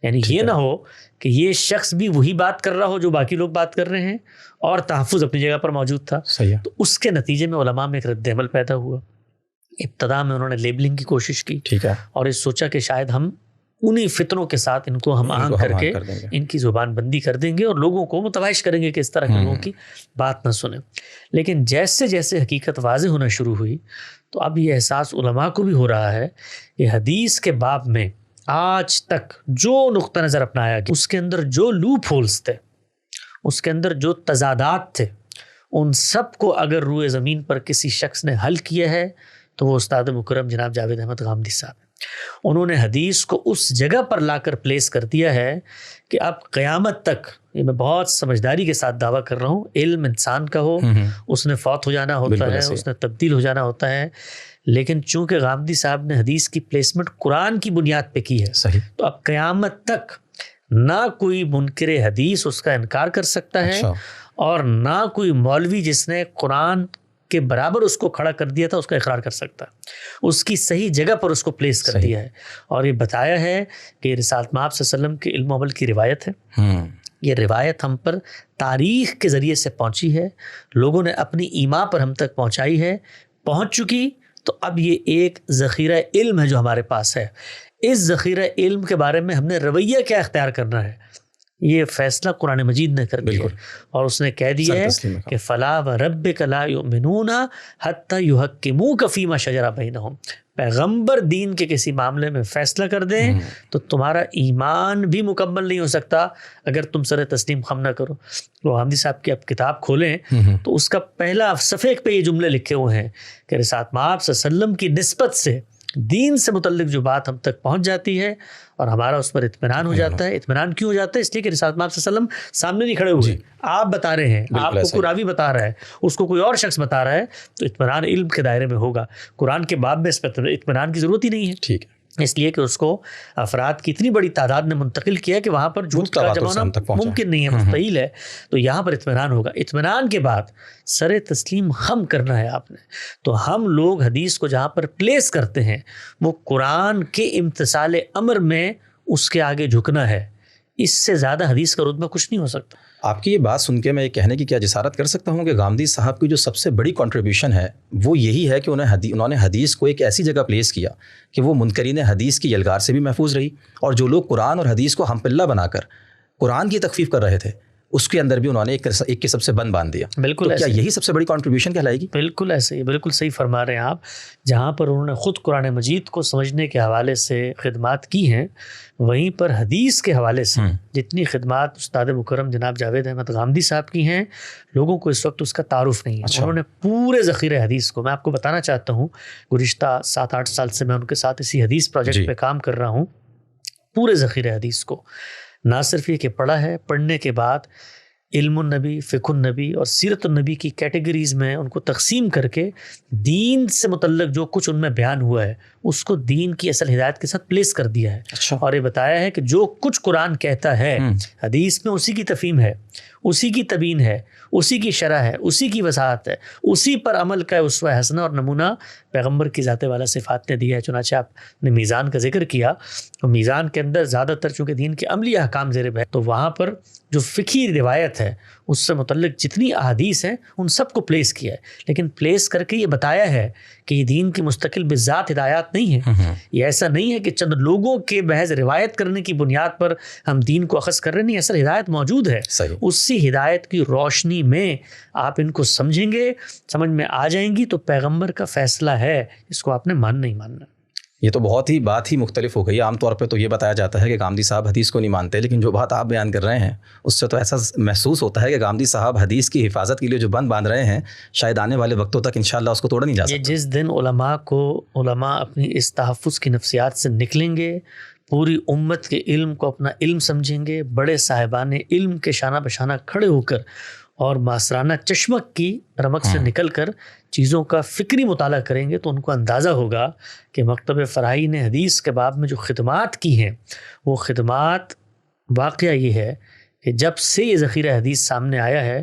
یعنی یہ نہ ہو کہ یہ شخص بھی وہی بات کر رہا ہو جو باقی لوگ بات کر رہے ہیں اور تحفظ اپنی جگہ پر موجود تھا. تو اس کے نتیجے میں علماء میں ایک رد عمل پیدا ہوا. ابتدا میں انہوں نے لیبلنگ کی کوشش کی اور یہ سوچا کہ شاید ہم انہی فتنوں کے ساتھ ان کو ہم آہنگ کر کے ان کی زبان بندی کر دیں گے اور لوگوں کو متوائش کریں گے کہ اس طرح کے لوگوں کی بات نہ سنیں. لیکن جیسے جیسے حقیقت واضح ہونا شروع ہوئی تو اب یہ احساس علماء کو بھی ہو رہا ہے کہ حدیث کے باب میں آج تک جو نقطہ نظر اپنایا گیا، اس کے اندر جو لوپ ہولز تھے، اس کے اندر جو تضادات تھے، ان سب کو اگر روئے زمین پر کسی شخص نے حل کیا ہے تو وہ استاد مکرم جناب جاوید احمد غامدی صاحب. انہوں نے حدیث کو اس جگہ پر لا کر پلیس کر دیا ہے کہ اب قیامت تک، یہ میں بہت سمجھداری کے ساتھ دعویٰ کر رہا ہوں، علم انسان کا ہو، اس نے فوت ہو جانا ہوتا ہے، اس نے تبدیل ہو جانا ہوتا ہے، لیکن چونکہ غامدی صاحب نے حدیث کی پلیسمنٹ قرآن کی بنیاد پہ کی ہے، تو اب قیامت تک نہ کوئی منکر حدیث اس کا انکار کر سکتا ہے اور نہ کوئی مولوی جس نے قرآن کے برابر اس کو کھڑا کر دیا تھا اس کا اقرار کر سکتا ہے. اس کی صحیح جگہ پر اس کو پلیس کر دیا ہے. اور یہ بتایا ہے کہ رسالت مآب صلی اللہ علیہ وسلم کے علم و عمل کی روایت ہے. یہ روایت ہم پر تاریخ کے ذریعے سے پہنچی ہے، لوگوں نے اپنی ایما پر ہم تک پہنچائی ہے، پہنچ چکی. تو اب یہ ایک ذخیرہ علم ہے جو ہمارے پاس ہے. اس ذخیرہ علم کے بارے میں ہم نے رویہ کیا اختیار کرنا ہے، یہ فیصلہ قرآن مجید نے کر دیا، اور اس نے کہہ دیا ہے کہ فلا وربک لا یؤمنون حتی یحکموک فیما شجر بینہم. پیغمبر دین کے کسی معاملے میں فیصلہ کر دیں تو تمہارا ایمان بھی مکمل نہیں ہو سکتا اگر تم سر تسلیم خم نہ کرو. وہ حامدی صاحب کی اب کتاب کھولیں تو اس کا پہلا صفحے پہ یہ جملے لکھے ہوئے ہیں کہ رسالت مآب صلی اللہ علیہ وسلم کی نسبت سے دین سے متعلق جو بات ہم تک پہنچ جاتی ہے اور ہمارا اس پر اطمینان ہو جاتا ہے. اطمینان کیوں ہو جاتا ہے؟ اس لیے کہ رسالت مآب صلی اللہ علیہ وسلم سامنے نہیں کھڑے ہوئے، آپ بتا رہے ہیں، آپ کو کوئی راوی بتا رہا ہے، اس کو کوئی اور شخص بتا رہا ہے، تو اطمینان علم کے دائرے میں ہوگا. قرآن کے باب میں اس پر اطمینان کی ضرورت ہی نہیں ہے. ٹھیک ہے، اس لیے کہ اس کو افراد کی اتنی بڑی تعداد نے منتقل کیا کہ وہاں پر جھوٹ کا جمانا ممکن نہیں ہے، مستحیل ہے. تو یہاں پر اطمینان ہوگا. اطمینان کے بعد سر تسلیم خم کرنا ہے آپ نے. تو ہم لوگ حدیث کو جہاں پر پلیس کرتے ہیں وہ قرآن کے امتثال امر میں اس کے آگے جھکنا ہے. اس سے زیادہ حدیث کا رتبہ کچھ نہیں ہو سکتا. آپ کی یہ بات سن کے میں یہ کہنے کی کیا جسارت کر سکتا ہوں کہ غامدی صاحب کی جو سب سے بڑی کنٹریبیوشن ہے وہ یہی ہے کہ انہوں نے حدیث کو ایک ایسی جگہ پلیس کیا کہ وہ منکرین حدیث کی یلغار سے بھی محفوظ رہی، اور جو لوگ قرآن اور حدیث کو ہم پلہ بنا کر قرآن کی تخفیف کر رہے تھے اس کے اندر بھی انہوں نے ایک کے سب سے بند باندھ دیا. بالکل. کیا یہی سب سے بڑی کنٹریبیوشن کہلائے گی؟ بالکل ایسے ہی، بالکل صحیح فرما رہے ہیں آپ. جہاں پر انہوں نے خود قرآن مجید کو سمجھنے کے حوالے سے خدمات کی ہیں، وہیں پر حدیث کے حوالے سے جتنی خدمات استاد مکرم جناب جاوید احمد غامدی صاحب کی ہیں لوگوں کو اس وقت اس کا تعارف نہیں ہے. انہوں نے پورے ذخیرہ حدیث کو، میں آپ کو بتانا چاہتا ہوں، گزشتہ 7-8 سال سے میں ان کے ساتھ اسی حدیث پروجیکٹ پہ کام کر رہا ہوں. پورے ذخیرہ حدیث کو نہ صرف یہ کہ پڑھا ہے، پڑھنے کے بعد علم النبی، فقہ النبی اور سیرت النبی کی کیٹیگریز میں ان کو تقسیم کر کے دین سے متعلق جو کچھ ان میں بیان ہوا ہے اس کو دین کی اصل ہدایت کے ساتھ پلیس کر دیا ہے. اور یہ بتایا ہے کہ جو کچھ قرآن کہتا ہے حدیث میں اسی کی تفہیم ہے، اسی کی تبیین ہے، اسی کی شرح ہے، اسی کی وضاحت ہے، اسی پر عمل کا اسوہ حسنہ اور نمونہ پیغمبر کی ذات والا صفات نے دیا ہے. چنانچہ آپ نے میزان کا ذکر کیا، تو میزان کے اندر زیادہ تر چونکہ دین کے عملی احکام زیر ہے، تو وہاں پر جو فقہی روایت ہے اس سے متعلق جتنی احادیث ہیں ان سب کو پلیس کیا ہے، لیکن پلیس کر کے یہ بتایا ہے کہ یہ دین کی مستقل بذات ہدایات نہیں ہے. یہ ایسا نہیں ہے کہ چند لوگوں کے محض روایت کرنے کی بنیاد پر ہم دین کو اخذ کر رہے، نہیں، اصل ہدایت موجود ہے. اسی ہدایت کی روشنی میں آپ ان کو سمجھیں گے، سمجھ میں آ جائیں گی، تو پیغمبر کا فیصلہ ہے، اس کو آپ نے ماننا ہی ماننا. یہ تو بہت ہی بات ہی مختلف ہو گئی. عام طور پہ تو یہ بتایا جاتا ہے کہ گاندھی صاحب حدیث کو نہیں مانتے, لیکن جو بات آپ بیان کر رہے ہیں اس سے تو ایسا محسوس ہوتا ہے کہ گاندھی صاحب حدیث کی حفاظت کے لیے جو بند باندھ رہے ہیں شاید آنے والے وقتوں تک انشاءاللہ اس کو توڑا نہیں جا سکتا. جس دن علماء اپنی اس تحفظ کی نفسیات سے نکلیں گے, پوری امت کے علم کو اپنا علم سمجھیں گے, بڑے صاحبان علم کے شانہ بشانہ کھڑے ہو کر اور معاصرانہ چشمک کی رمق سے نکل کر چیزوں کا فکری مطالعہ کریں گے, تو ان کو اندازہ ہوگا کہ مکتب فرائی نے حدیث کے باب میں جو خدمات کی ہیں وہ خدمات, واقعہ یہ ہے کہ جب سے یہ ذخیرہ حدیث سامنے آیا ہے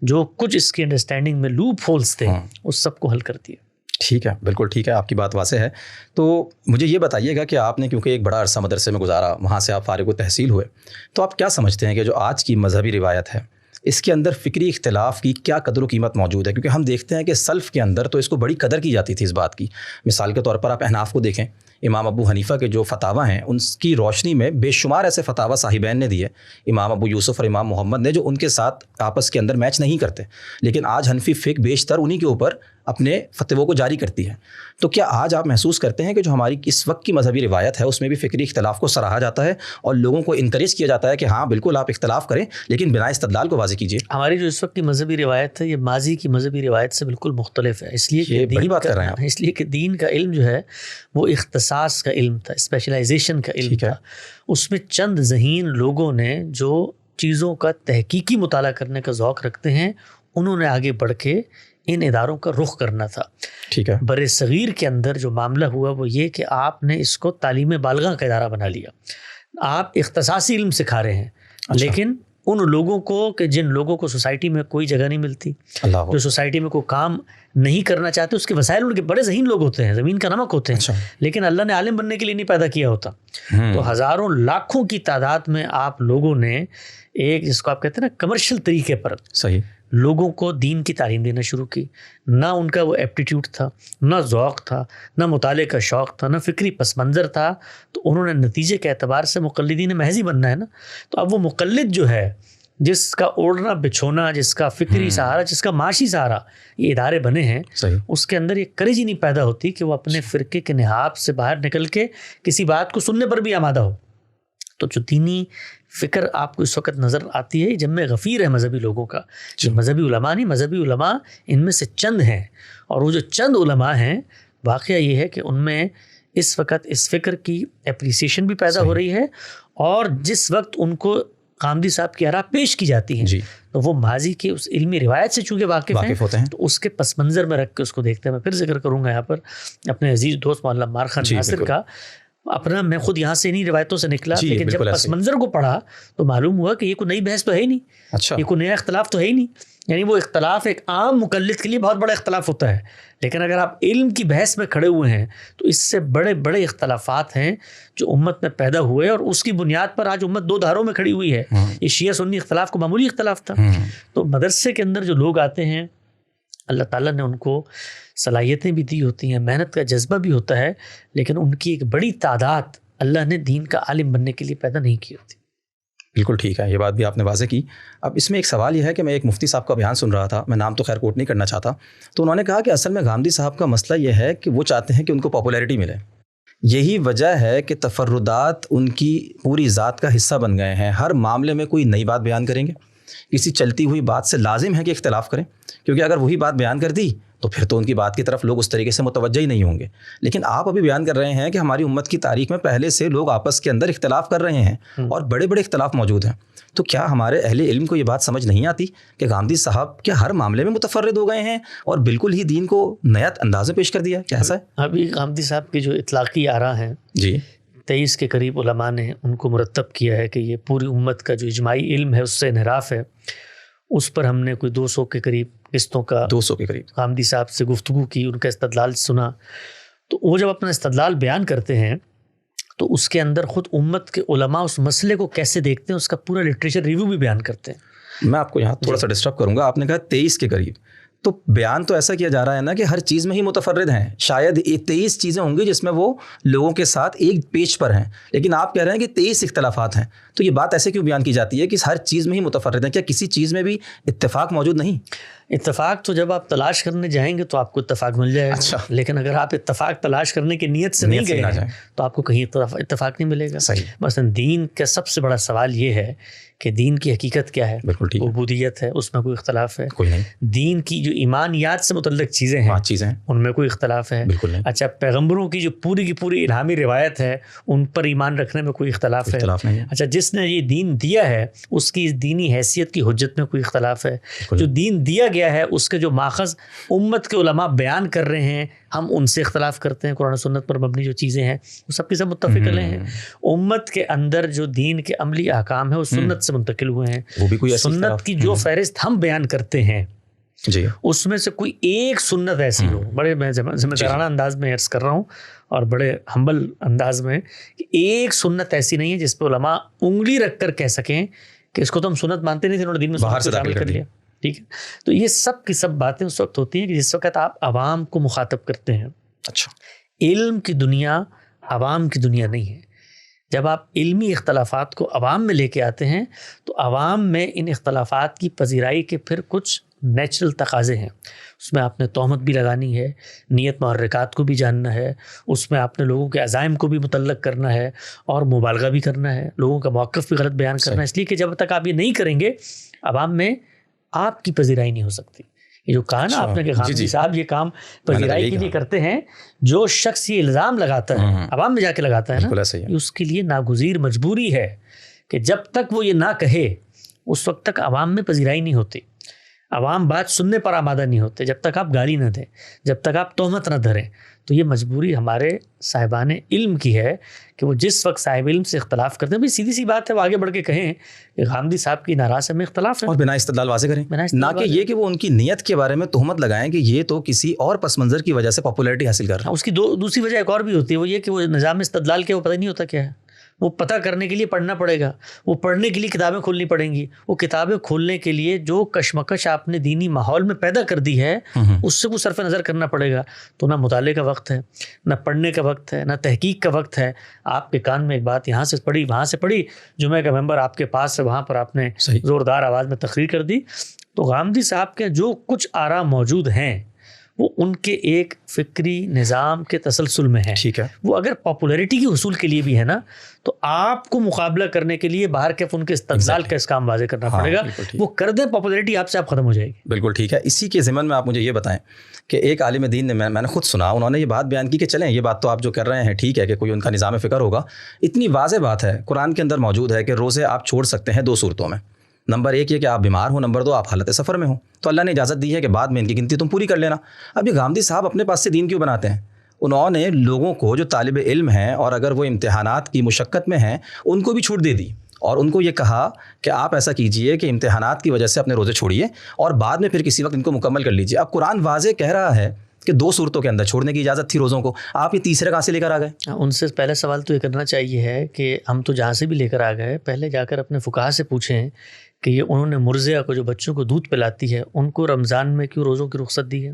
جو کچھ اس کی انڈرسٹینڈنگ میں لوپ ہولز تھے اس سب کو حل کر دیا. ٹھیک ہے, بالکل ٹھیک ہے, آپ کی بات واضح ہے. تو مجھے یہ بتائیے گا کہ آپ نے کیونکہ ایک بڑا عرصہ مدرسے میں گزارا, وہاں سے آپ فارغ التحصیل ہوئے, تو آپ کیا سمجھتے ہیں کہ جو آج کی مذہبی روایت ہے اس کے اندر فکری اختلاف کی کیا قدر و قیمت موجود ہے؟ کیونکہ ہم دیکھتے ہیں کہ سلف کے اندر تو اس کو بڑی قدر کی جاتی تھی اس بات کی. مثال کے طور پر آپ احناف کو دیکھیں, امام ابو حنیفہ کے جو فتاویٰ ہیں ان کی روشنی میں بے شمار ایسے فتاویٰ صاحبین نے دیے, امام ابو یوسف اور امام محمد نے, جو ان کے ساتھ آپس کے اندر میچ نہیں کرتے, لیکن آج حنفی فقہ بیشتر انہی کے اوپر اپنے فتووں کو جاری کرتی ہے. تو کیا آج آپ محسوس کرتے ہیں کہ جو ہماری اس وقت کی مذہبی روایت ہے اس میں بھی فکری اختلاف کو سراہا جاتا ہے اور لوگوں کو انکریج کیا جاتا ہے کہ ہاں بالکل آپ اختلاف کریں لیکن بنا استدلال کو واضح کیجیے؟ ہماری جو اس وقت کی مذہبی روایت ہے یہ ماضی کی مذہبی روایت سے بالکل مختلف ہے, اس لیے کہ بڑی بات کر رہے ہیں آپ. اس لیے کہ دین کا علم جو ہے وہ اختصاص کا علم تھا, اسپیشلائزیشن کا علم تھا. اس میں چند ذہین لوگوں نے جو چیزوں کا تحقیقی مطالعہ کرنے کا ذوق رکھتے ہیں انہوں نے آگے بڑھ کے ان اداروں کا رخ کرنا تھا. ٹھیک ہے. بر صغیر کے اندر جو معاملہ ہوا وہ یہ کہ آپ نے اس کو تعلیم بالغہ کا ادارہ بنا لیا. آپ اختصاصی علم سکھا رہے ہیں, لیکن ان لوگوں کو کہ جن لوگوں کو سوسائٹی میں کوئی جگہ نہیں ملتی, جو سوسائٹی میں کوئی کام نہیں کرنا چاہتے, اس کے وسائل ان کے بڑے ذہین لوگ ہوتے ہیں, زمین کا نمک ہوتے ہیں, لیکن اللہ نے عالم بننے کے لیے نہیں پیدا کیا ہوتا. تو ہزاروں لاکھوں کی تعداد میں آپ لوگوں نے ایک جس کو آپ کہتے ہیں نا کمرشل طریقے پر صحیح لوگوں کو دین کی تعلیم دینا شروع کی. نہ ان کا وہ ایپٹیٹیوڈ تھا, نہ ذوق تھا, نہ مطالعے کا شوق تھا, نہ فکری پس منظر تھا, تو انہوں نے نتیجے کے اعتبار سے مقلدین محض ہی بننا ہے نا. تو اب وہ مقلد جو ہے جس کا اوڑھنا بچھونا, جس کا فکری سہارا, جس کا معاشی سہارا یہ ادارے بنے ہیں, اس کے اندر یہ کریج ہی نہیں پیدا ہوتی کہ وہ اپنے فرقے کے نحاب سے باہر نکل کے کسی بات کو سننے پر بھی آمادہ ہو. تو جو دینی فکر آپ کو اس وقت نظر آتی ہے جب میں غفیر ہے مذہبی لوگوں کا, مذہبی علماء نہیں, مذہبی علماء ان میں سے چند ہیں, اور وہ جو چند علماء ہیں واقعہ یہ ہے کہ ان میں اس وقت اس فکر کی اپریسیشن بھی پیدا ہو رہی ہے, اور جس وقت ان کو غامدی صاحب کی آراء پیش کی جاتی ہیں تو وہ ماضی کے اس علمی روایت سے چونکہ واقف ہوتے ہیں, تو اس کے پس منظر میں رکھ کے اس کو دیکھتے ہیں. میں پھر ذکر کروں گا یہاں پر اپنے عزیز دوست مولانا عمار خان ناصر کا. اپنا میں خود یہاں سے انہی روایتوں سے نکلا, لیکن جب پس منظر کو پڑھا تو معلوم ہوا کہ یہ کوئی نئی بحث تو ہے ہی نہیں, یہ کوئی نیا اختلاف تو ہے ہی نہیں. یعنی وہ اختلاف ایک عام مقلد کے لیے بہت بڑا اختلاف ہوتا ہے, لیکن اگر آپ علم کی بحث میں کھڑے ہوئے ہیں تو اس سے بڑے بڑے اختلافات ہیں جو امت میں پیدا ہوئے, اور اس کی بنیاد پر آج امت دو دھاروں میں کھڑی ہوئی ہے. یہ شیعہ سنی اختلاف کو معمولی اختلاف تھا. تو مدرسے کے اندر جو لوگ آتے ہیں اللہ تعالیٰ نے ان کو صلاحیتیں بھی دی ہوتی ہیں, محنت کا جذبہ بھی ہوتا ہے, لیکن ان کی ایک بڑی تعداد اللہ نے دین کا عالم بننے کے لیے پیدا نہیں کی ہوتی. بالکل ٹھیک ہے, یہ بات بھی آپ نے واضح کی. اب اس میں ایک سوال یہ ہے کہ میں ایک مفتی صاحب کا بیان سن رہا تھا, میں نام تو خیر کوٹ نہیں کرنا چاہتا, تو انہوں نے کہا کہ اصل میں غامدی صاحب کا مسئلہ یہ ہے کہ وہ چاہتے ہیں کہ ان کو پاپولیرٹی ملے. یہی وجہ ہے کہ تفردات ان کی پوری ذات کا حصہ بن گئے ہیں. ہر معاملے میں کوئی نئی بات بیان کریں گے, کسی چلتی ہوئی بات سے لازم ہے کہ اختلاف کریں, کیونکہ اگر وہی بات بیان کر دی تو پھر تو ان کی بات کی طرف لوگ اس طریقے سے متوجہ ہی نہیں ہوں گے. لیکن آپ ابھی بیان کر رہے ہیں کہ ہماری امت کی تاریخ میں پہلے سے لوگ آپس کے اندر اختلاف کر رہے ہیں اور بڑے بڑے اختلاف موجود ہیں. تو کیا ہمارے اہل علم کو یہ بات سمجھ نہیں آتی کہ غامدی صاحب کیا ہر معاملے میں متفرد ہو گئے ہیں اور بالکل ہی دین کو نیا انداز میں پیش کر دیا؟ کیا ایسا ہے؟ ابھی غامدی صاحب کی جو اطلاقی آراء ہیں 23 کے قریب علماء نے ان کو مرتب کیا ہے کہ یہ پوری امت کا جو اجماعی علم ہے اس سے انحراف ہے. اس پر ہم نے کوئی 200 کے قریب قسطوں کا 200 کے قریب غامدی صاحب سے گفتگو کی, ان کا استدلال سنا. تو وہ جب اپنا استدلال بیان کرتے ہیں تو اس کے اندر خود امت کے علماء اس مسئلے کو کیسے دیکھتے ہیں اس کا پورا لٹریچر ریویو بھی بیان کرتے ہیں. میں آپ کو یہاں تھوڑا سا ڈسٹرب کروں گا. آپ نے کہا 23 کے قریب, تو بیان تو ایسا کیا جا رہا ہے نا کہ ہر چیز میں ہی متفرد ہیں. شاید 23 چیزیں ہوں گی جس میں وہ لوگوں کے ساتھ ایک پیج پر ہیں, لیکن آپ کہہ رہے ہیں کہ 23 اختلافات ہیں. تو یہ بات ایسے کیوں بیان کی جاتی ہے کہ ہر چیز میں ہی متفرد ہیں؟ کیا کسی چیز میں بھی اتفاق موجود نہیں؟ اتفاق تو جب آپ تلاش کرنے جائیں گے تو آپ کو اتفاق مل جائے گا. اچھا. لیکن اگر آپ اتفاق تلاش کرنے کی نیت سے نہیں گئے ہیں تو آپ کو کہیں اتفاق نہیں ملے گا. صحیح. مثلا دین کا سب سے بڑا سوال یہ ہے کہ دین کی حقیقت کیا ہے. بالکل ٹھیک. عبودیت ہے, اس میں کوئی اختلاف ہے؟ کوئی نہیں. دین کی جو ایمانیات سے متعلق چیزیں ہیں, 5 چیزیں, ان میں کوئی اختلاف ہے؟ بالکل نہیں. اچھا, پیغمبروں کی جو پوری کی پوری الہامی روایت ہے ان پر ایمان رکھنے میں کوئی اختلاف ہے؟ اختلاف نہیں. اچھا, جس نے یہ دین دیا ہے اس کی اس دینی حیثیت کی حجت میں کوئی اختلاف ہے؟ جو دین دیا گیا ہے اس کے جو ماخذ امت کے علماء بیان کر رہے ہیں ہم ان سے اختلاف کرتے ہیں. قرآن و سنت پر مبنی جو چیزیں ہیں وہ سب کی سب متفق علیہ ہیں. امت کے اندر جو دین کے عملی احکام ہیں وہ سنت سے منتقل ہوئے ہیں. وہ بھی کوئی سنت کی جو فہرست ہم بیان کرتے ہیں جی اس میں سے کوئی ایک سنت ایسی ہو, بڑے میں ذمہ دارانہ انداز میں عرض کر رہا ہوں اور بڑے ہمبل انداز میں, کہ ایک سنت ایسی نہیں ہے جس پہ علماء انگلی رکھ کر کہہ سکیں کہ اس کو تو ہم سنت مانتے نہیں تھے, انہوں نے دین میں باہر سنت سے شامل کر لیا. ٹھیک ہے, تو یہ سب کی سب باتیں اس وقت ہوتی ہیں کہ جس وقت آپ عوام کو مخاطب کرتے ہیں. اچھا, علم کی دنیا عوام کی دنیا نہیں ہے. جب آپ علمی اختلافات کو عوام میں لے کے آتے ہیں تو عوام میں ان اختلافات کی پذیرائی کے پھر کچھ نیچرل تقاضے ہیں. اس میں آپ نے تہمت بھی لگانی ہے, نیت محرکات کو بھی جاننا ہے, اس میں آپ نے لوگوں کے عزائم کو بھی متعلق کرنا ہے اور مبالغہ بھی کرنا ہے, لوگوں کا موقف بھی غلط بیان کرنا ہے. اس لیے کہ جب تک آپ یہ نہیں کریں گے عوام میں آپ کی پذیرائی نہیں ہو سکتی. یہ جو کہا نا آپ نے کہ غامدی صاحب یہ کام پذیرائی کے لیے کرتے ہیں, جو شخص یہ الزام لگاتا ہے عوام میں جا کے لگاتا ہے نا, اس کے لیے ناگزیر مجبوری ہے کہ جب تک وہ یہ نہ کہے اس وقت تک عوام میں پذیرائی نہیں ہوتی. عوام بات سننے پر آمادہ نہیں ہوتے جب تک آپ گالی نہ دیں, جب تک آپ تہمت نہ دھریں. تو یہ مجبوری ہمارے صاحبان علم کی ہے کہ وہ جس وقت صاحب علم سے اختلاف کرتے ہیں, بھائی سیدھی سی بات ہے, وہ آگے بڑھ کے کہیں کہ غامدی صاحب کی ناراض میں اختلاف ہے, اور بنا استدلال واضح کریں, نہ کہ یہ کہ وہ ان کی نیت کے بارے میں تہمت لگائیں کہ یہ تو کسی اور پس منظر کی وجہ سے پاپولیرٹی حاصل کر رہا ہے. اس کی دوسری وجہ ایک اور بھی ہوتی ہے, وہ یہ کہ وہ نظام استدلال کے وہ پتہ نہیں ہوتا کیا ہے. وہ پتہ کرنے کے لیے پڑھنا پڑے گا, وہ پڑھنے کے لیے کتابیں کھولنی پڑیں گی. وہ کتابیں کھولنے کے لیے جو کشمکش آپ نے دینی ماحول میں پیدا کر دی ہے اس سے کو صرف نظر کرنا پڑے گا. تو نہ مطالعے کا وقت ہے, نہ پڑھنے کا وقت ہے, نہ تحقیق کا وقت ہے. آپ کے کان میں ایک بات یہاں سے پڑھی وہاں سے پڑھی, جمعہ کا ممبر آپ کے پاس سے وہاں پر آپ نے زوردار آواز میں تقریر کر دی. تو غامدی صاحب کے جو کچھ آراء موجود ہیں وہ ان کے ایک فکری نظام کے تسلسل میں ہے. ٹھیک ہے, وہ اگر پاپولیرٹی کے حصول کے لیے بھی ہے نا تو آپ کو مقابلہ کرنے کے لیے باہر کے ان کے استدلال کا اس کام واضح کرنا پڑے گا. وہ کر دیں پاپولیرٹی آپ سے آپ ختم ہو جائے گی. بالکل ٹھیک ہے. اسی کے ضمن میں آپ مجھے یہ بتائیں کہ ایک عالم دین نے, میں نے خود سنا, انہوں نے یہ بات بیان کی کہ چلیں یہ بات تو آپ جو کر رہے ہیں ٹھیک ہے کہ کوئی ان کا نظام فکر ہوگا, اتنی واضح بات ہے قرآن کے اندر موجود ہے کہ روزے آپ چھوڑ سکتے ہیں 2 صورتوں میں. نمبر 1 یہ کہ آپ بیمار ہوں, نمبر 2 آپ حالت سفر میں ہوں. تو اللہ نے اجازت دی ہے کہ بعد میں ان کی گنتی تم پوری کر لینا. اب یہ غامدی صاحب اپنے پاس سے دین کیوں بناتے ہیں؟ انہوں نے لوگوں کو جو طالب علم ہیں اور اگر وہ امتحانات کی مشقت میں ہیں ان کو بھی چھوٹ دے دی اور ان کو یہ کہا کہ آپ ایسا کیجئے کہ امتحانات کی وجہ سے اپنے روزے چھوڑیے اور بعد میں پھر کسی وقت ان کو مکمل کر لیجئے. اب قرآن واضح کہہ رہا ہے کہ 2 صورتوں کے اندر چھوڑنے کی اجازت تھی روزوں کو, آپ یہ تیسرے کہاں سے لے کر آ گئے؟ ان سے پہلا سوال تو یہ کرنا چاہیے ہے کہ ہم تو جہاں سے بھی لے کر آ گئے پہلے جا کر اپنے فقہا سے پوچھیں کہ یہ انہوں نے مرضعہ کو جو بچوں کو دودھ پلاتی ہے ان کو رمضان میں کیوں روزوں کی رخصت دی ہے؟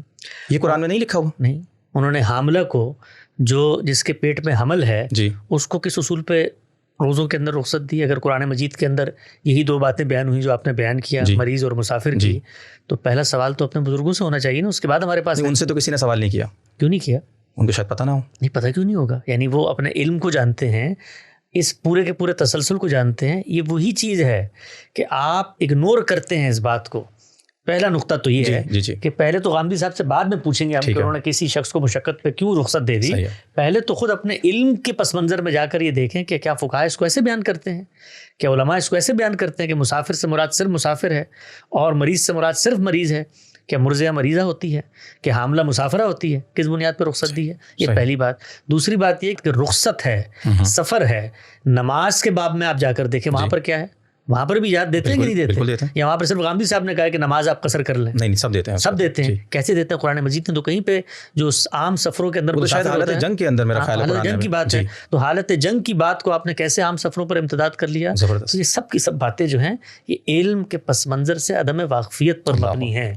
یہ قرآن میں نہیں لکھا ہوا. نہیں, انہوں نے حاملہ کو جو جس کے پیٹ میں حمل ہے جی اس کو کس اصول پہ روزوں کے اندر رخصت دی؟ اگر قرآن مجید کے اندر یہی 2 باتیں بیان ہوئی جو آپ نے بیان کیا, مریض اور مسافر کی, تو پہلا سوال تو اپنے بزرگوں سے ہونا چاہیے نا. اس کے بعد ہمارے پاس ان سے تو کسی نے سوال نہیں کیا. کیوں نہیں کیا؟ ان کو شاید پتہ نہ ہو. نہیں پتہ کیوں نہیں ہوگا؟ یعنی وہ اپنے علم کو جانتے ہیں, اس پورے کے پورے تسلسل کو جانتے ہیں. یہ وہی چیز ہے کہ آپ اگنور کرتے ہیں اس بات کو. پہلا نقطہ تو یہ ہے کہ پہلے تو غامدی صاحب سے بعد میں پوچھیں گے ہم کہ انہوں نے کسی شخص کو مشقت پہ کیوں رخصت دے دی. پہلے تو خود اپنے علم کے پس منظر میں جا کر یہ دیکھیں کہ کیا فقہا اس کو ایسے بیان کرتے ہیں, کیا علماء اس کو ایسے بیان کرتے ہیں کہ مسافر سے مراد صرف مسافر ہے اور مریض سے مراد صرف مریض ہے, کیا مرضعہ مریضہ ہوتی ہے, کہ حاملہ مسافرہ ہوتی ہے, کس بنیاد پر رخصت دی ہے؟ یہ پہلی بات. دوسری بات یہ کہ رخصت ہے, سفر ہے. نماز کے باب میں آپ جا کر دیکھیں وہاں پر کیا ہے, وہاں پر بھی یاد دیتے ہیں کہ نہیں دیتے؟ یا وہاں پر صرف غامدی صاحب نے کہا ہے کہ نماز آپ قصر کر لیں؟ نہیں, سب دیتے ہیں. سب دیتے ہیں. کیسے دیتے ہیں؟ قرآن مجید نے تو کہیں پہ جو عام سفروں کے اندر شاید حالت جنگ کے اندر میرا خیال ہے حالت جنگ کی بات ہے, تو حالت جنگ کی بات کو آپ نے کیسے عام سفروں پر امتداد کر لیا؟ زبردست. یہ سب کی سب باتیں جو ہیں یہ علم کے پس منظر سے عدم واقفیت پر مبنی ہیں.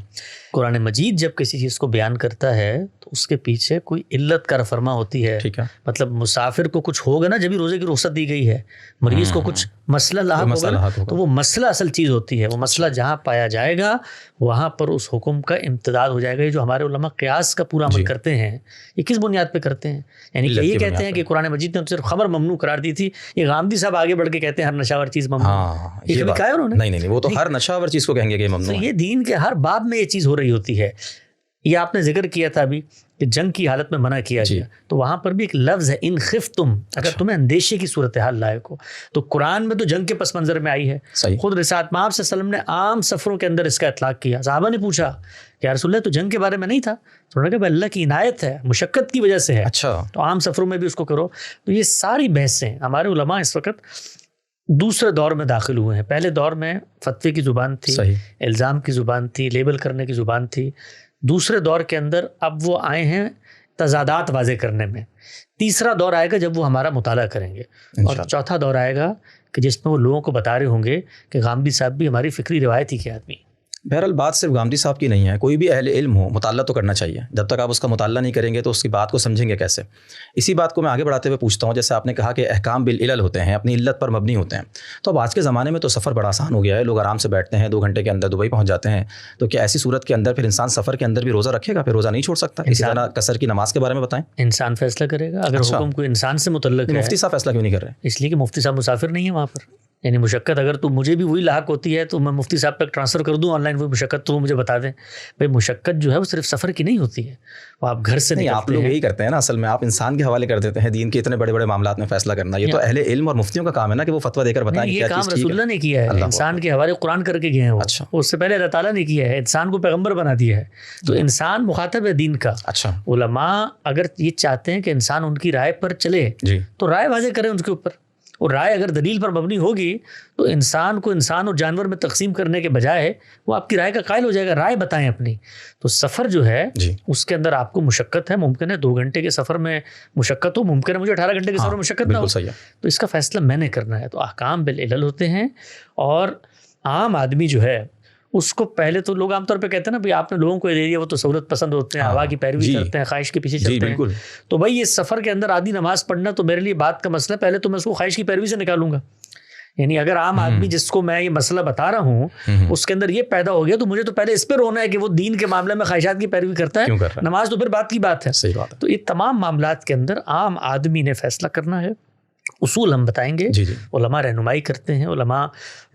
قرآن مجید جب کسی چیز کو بیان کرتا ہے تو اس کے پیچھے کوئی علت کار فرما ہوتی ہے. ٹھیک ہے. مطلب مسافر کو کچھ ہوگا نا، جبھی روزے کی رخصت دی گئی ہے. مریض کو کچھ مسئلہ لاحق ہوگا تو وہ مسئلہ اصل چیز ہوتی ہے. وہ مسئلہ جہاں پایا جائے گا وہاں پر اس حکم کا امتداد ہو جائے گا. یہ جو ہمارے علماء قیاس کا پورا عمل کرتے ہیں یہ کس بنیاد پہ کرتے ہیں؟ یعنی کہ یہ کہتے ہیں کہ قرآن مجید نے صرف خمر ممنوع قرار دی تھی. یہ غامدی صاحب آگے بڑھ کے کہتے ہیں ہر نشہ ور چیز ممنوع. یہ کہا ہے انہوں نے؟ نہیں، وہ تو ہر نشہ ور چیز کو کہیں گے کہ ممنوع ہے. یہ دین کے ہر باب میں یہ چیز ہو رہی ہوتی ہے. یہ آپ نے ذکر کیا تھا ابھی کہ جنگ کی حالت میں منع کیا گیا، تو وہاں پر بھی ایک لفظ ہے ان خفتم، اگر تمہیں اندیشے کی صورتحال لائق ہو. تو قرآن میں تو جنگ کے پس منظر میں آئی ہے. خود رسالت مآب صلی اللہ علیہ وسلم نے عام سفروں کے اندر اس کا اطلاق کیا. صحابہ نے پوچھا کہ یا رسول اللہ تو جنگ کے بارے میں نہیں تھا؟ تو انہوں نے کہا اللہ کی عنایت ہے، مشقت کی وجہ سے ہے. تو عام سفروں میں بھی اس کو کرو. تو یہ ساری بحثیں ہمارے علماء اس وقت دوسرے دور میں داخل ہوئے ہیں. پہلے دور میں فتوے کی زبان تھی، الزام کی زبان تھی، لیبل کرنے کی زبان تھی. دوسرے دور کے اندر اب وہ آئے ہیں تضادات واضح کرنے میں. تیسرا دور آئے گا جب وہ ہمارا مطالعہ کریں گے. اور چوتھا دور آئے گا کہ جس میں وہ لوگوں کو بتا رہے ہوں گے کہ غامدی صاحب بھی ہماری فکری روایت ہی کے آدمی. بہرحال بات صرف غامدی صاحب کی نہیں ہے، کوئی بھی اہل علم ہو مطالعہ تو کرنا چاہیے. جب تک آپ اس کا مطالعہ نہیں کریں گے تو اس کی بات کو سمجھیں گے کیسے؟ اسی بات کو میں آگے بڑھاتے ہوئے پوچھتا ہوں، جیسے آپ نے کہا کہ احکام بالعلل ہوتے ہیں، اپنی علت پر مبنی ہوتے ہیں. تو اب آج کے زمانے میں تو سفر بڑا آسان ہو گیا ہے، لوگ آرام سے بیٹھتے ہیں، 2 گھنٹے کے اندر دبئی پہنچ جاتے ہیں. تو کیا ایسی صورت کے اندر پھر انسان سفر کے اندر بھی روزہ رکھے گا؟ پھر روزہ نہیں چھوڑ سکتا؟ اسی طرح قصر کی نماز کے بارے میں بتائیں. انسان فیصلہ کرے گا. اگر حکم کوئی انسان سے متعلق ہے، مفتی صاحب فیصلہ کیوں نہیں کر رہے؟ اس لیے کہ مفتی صاحب مسافر نہیں ہے وہاں پر. یعنی مشقت اگر تو مجھے بھی وہی لاحق ہوتی ہے تو میں مفتی صاحب تک ٹرانسفر کر دوں آن لائن وہ مشقت، تو وہ مجھے بتا دیں. بھائی مشقت جو ہے وہ صرف سفر کی نہیں ہوتی ہے، وہ آپ گھر سے نہیں. آپ لوگ یہی کرتے ہیں نا، اصل میں آپ انسان کے حوالے کر دیتے ہیں دین کے اتنے بڑے بڑے معاملات میں فیصلہ کرنا. یہ تو اہل علم اور مفتیوں کا کام ہے نا کہ وہ فتویٰ دے کر بتائیں کہ کیا چیز ٹھیک ہے. یہ کام رسول اللہ نے کیا ہے، انسان کے حوالے قرآن کر کے گئے ہیں وہ. اس سے پہلے اللہ تعالیٰ نے کیا ہے، انسان کو پیغمبر بنا دیا ہے. تو انسان مخاطب ہے دین کا. علماء اگر یہ چاہتے ہیں کہ انسان ان کی رائے پر چلے تو رائے واضح کریں ان کے اوپر. اور رائے اگر دلیل پر مبنی ہوگی تو انسان کو انسان اور جانور میں تقسیم کرنے کے بجائے وہ آپ کی رائے کا قائل ہو جائے گا. رائے بتائیں اپنی. تو سفر جو ہے اس کے اندر آپ کو مشقت ہے. ممکن ہے 2 گھنٹے کے سفر میں مشقت ہو، ممکن ہے مجھے 18 گھنٹے کے سفر میں مشقت نہ ہو. تو اس کا فیصلہ میں نے کرنا ہے. تو احکام بالعلل ہوتے ہیں. اور عام آدمی جو ہے اس کو پہلے تو لوگ عام طور پہ کہتے ہیں نا بھائی آپ نے لوگوں کو دے دیا، وہ تو سہولت پسند ہوتے ہیں، ہوا کی پیروی کرتے ہیں، خواہش کے پیچھے چلتے ہیں. تو بھائی یہ سفر کے اندر آدھی نماز پڑھنا تو میرے لیے بات کا مسئلہ، پہلے تو میں اس کو خواہش کی پیروی سے نکالوں گا. یعنی اگر عام آدمی جس کو میں یہ مسئلہ بتا رہا ہوں اس کے اندر یہ پیدا ہو گیا تو مجھے تو پہلے اس پہ رونا ہے کہ وہ دین کے معاملے میں خواہشات کی پیروی کرتا ہے. نماز تو پھر بات کی بات ہے. تو یہ تمام معاملات کے اندر عام آدمی نے فیصلہ کرنا ہے. اصول ہم بتائیں گے. علماء رہنمائی کرتے ہیں، علماء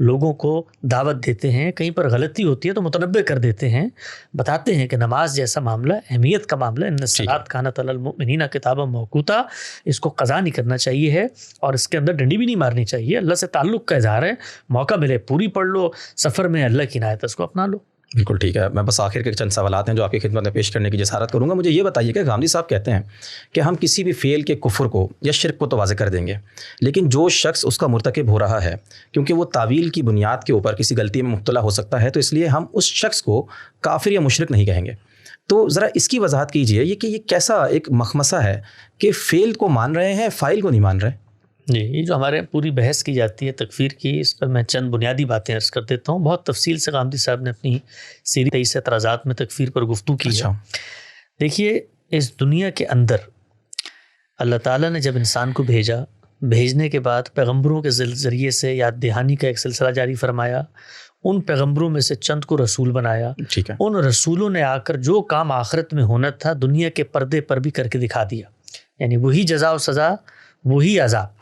لوگوں کو دعوت دیتے ہیں، کہیں پر غلطی ہوتی ہے تو متنبہ کر دیتے ہیں، بتاتے ہیں کہ نماز جیسا معاملہ اہمیت کا معاملہ، ان الصلاۃ کانت علی المؤمنین کتابا موقوتا، اس کو قضا نہیں کرنا چاہیے ہے اور اس کے اندر ڈنڈی بھی نہیں مارنی چاہیے. اللہ سے تعلق کا اظہار ہے، موقع ملے پوری پڑھ لو، سفر میں اللہ کی عنایت اس کو اپنا لو. بالکل ٹھیک ہے. میں بس آخر کے چند سوالات ہیں جو آپ کی خدمت میں پیش کرنے کی جسارت کروں گا. مجھے یہ بتائیے کہ غامدی صاحب کہتے ہیں کہ ہم کسی بھی فعل کے کفر کو یا شرک کو تو واضح کر دیں گے، لیکن جو شخص اس کا مرتکب ہو رہا ہے کیونکہ وہ تعویل کی بنیاد کے اوپر کسی غلطی میں مبتلا ہو سکتا ہے، تو اس لیے ہم اس شخص کو کافر یا مشرک نہیں کہیں گے. تو ذرا اس کی وضاحت کیجیے یہ کہ یہ کیسا ایک مخمصہ ہے کہ فعل کو مان رہے ہیں، فاعل کو نہیں مان رہے. جی، یہ جو ہمارے پوری بحث کی جاتی ہے تکفیر کی، اس پر میں چند بنیادی باتیں عرض کر دیتا ہوں. بہت تفصیل سے غامدی صاحب نے اپنی سیری 23 اعتراضات میں تکفیر پر گفتگو کی ہے. دیکھیے اس دنیا کے اندر اللہ تعالیٰ نے جب انسان کو بھیجا، بھیجنے کے بعد پیغمبروں کے ذریعے سے یاد دہانی کا ایک سلسلہ جاری فرمایا. ان پیغمبروں میں سے چند کو رسول بنایا. ان رسولوں نے آ کر جو کام آخرت میں ہونا تھا دنیا کے پردے پر بھی کر کے دکھا دیا. یعنی وہی جزا و سزا، وہی عذاب.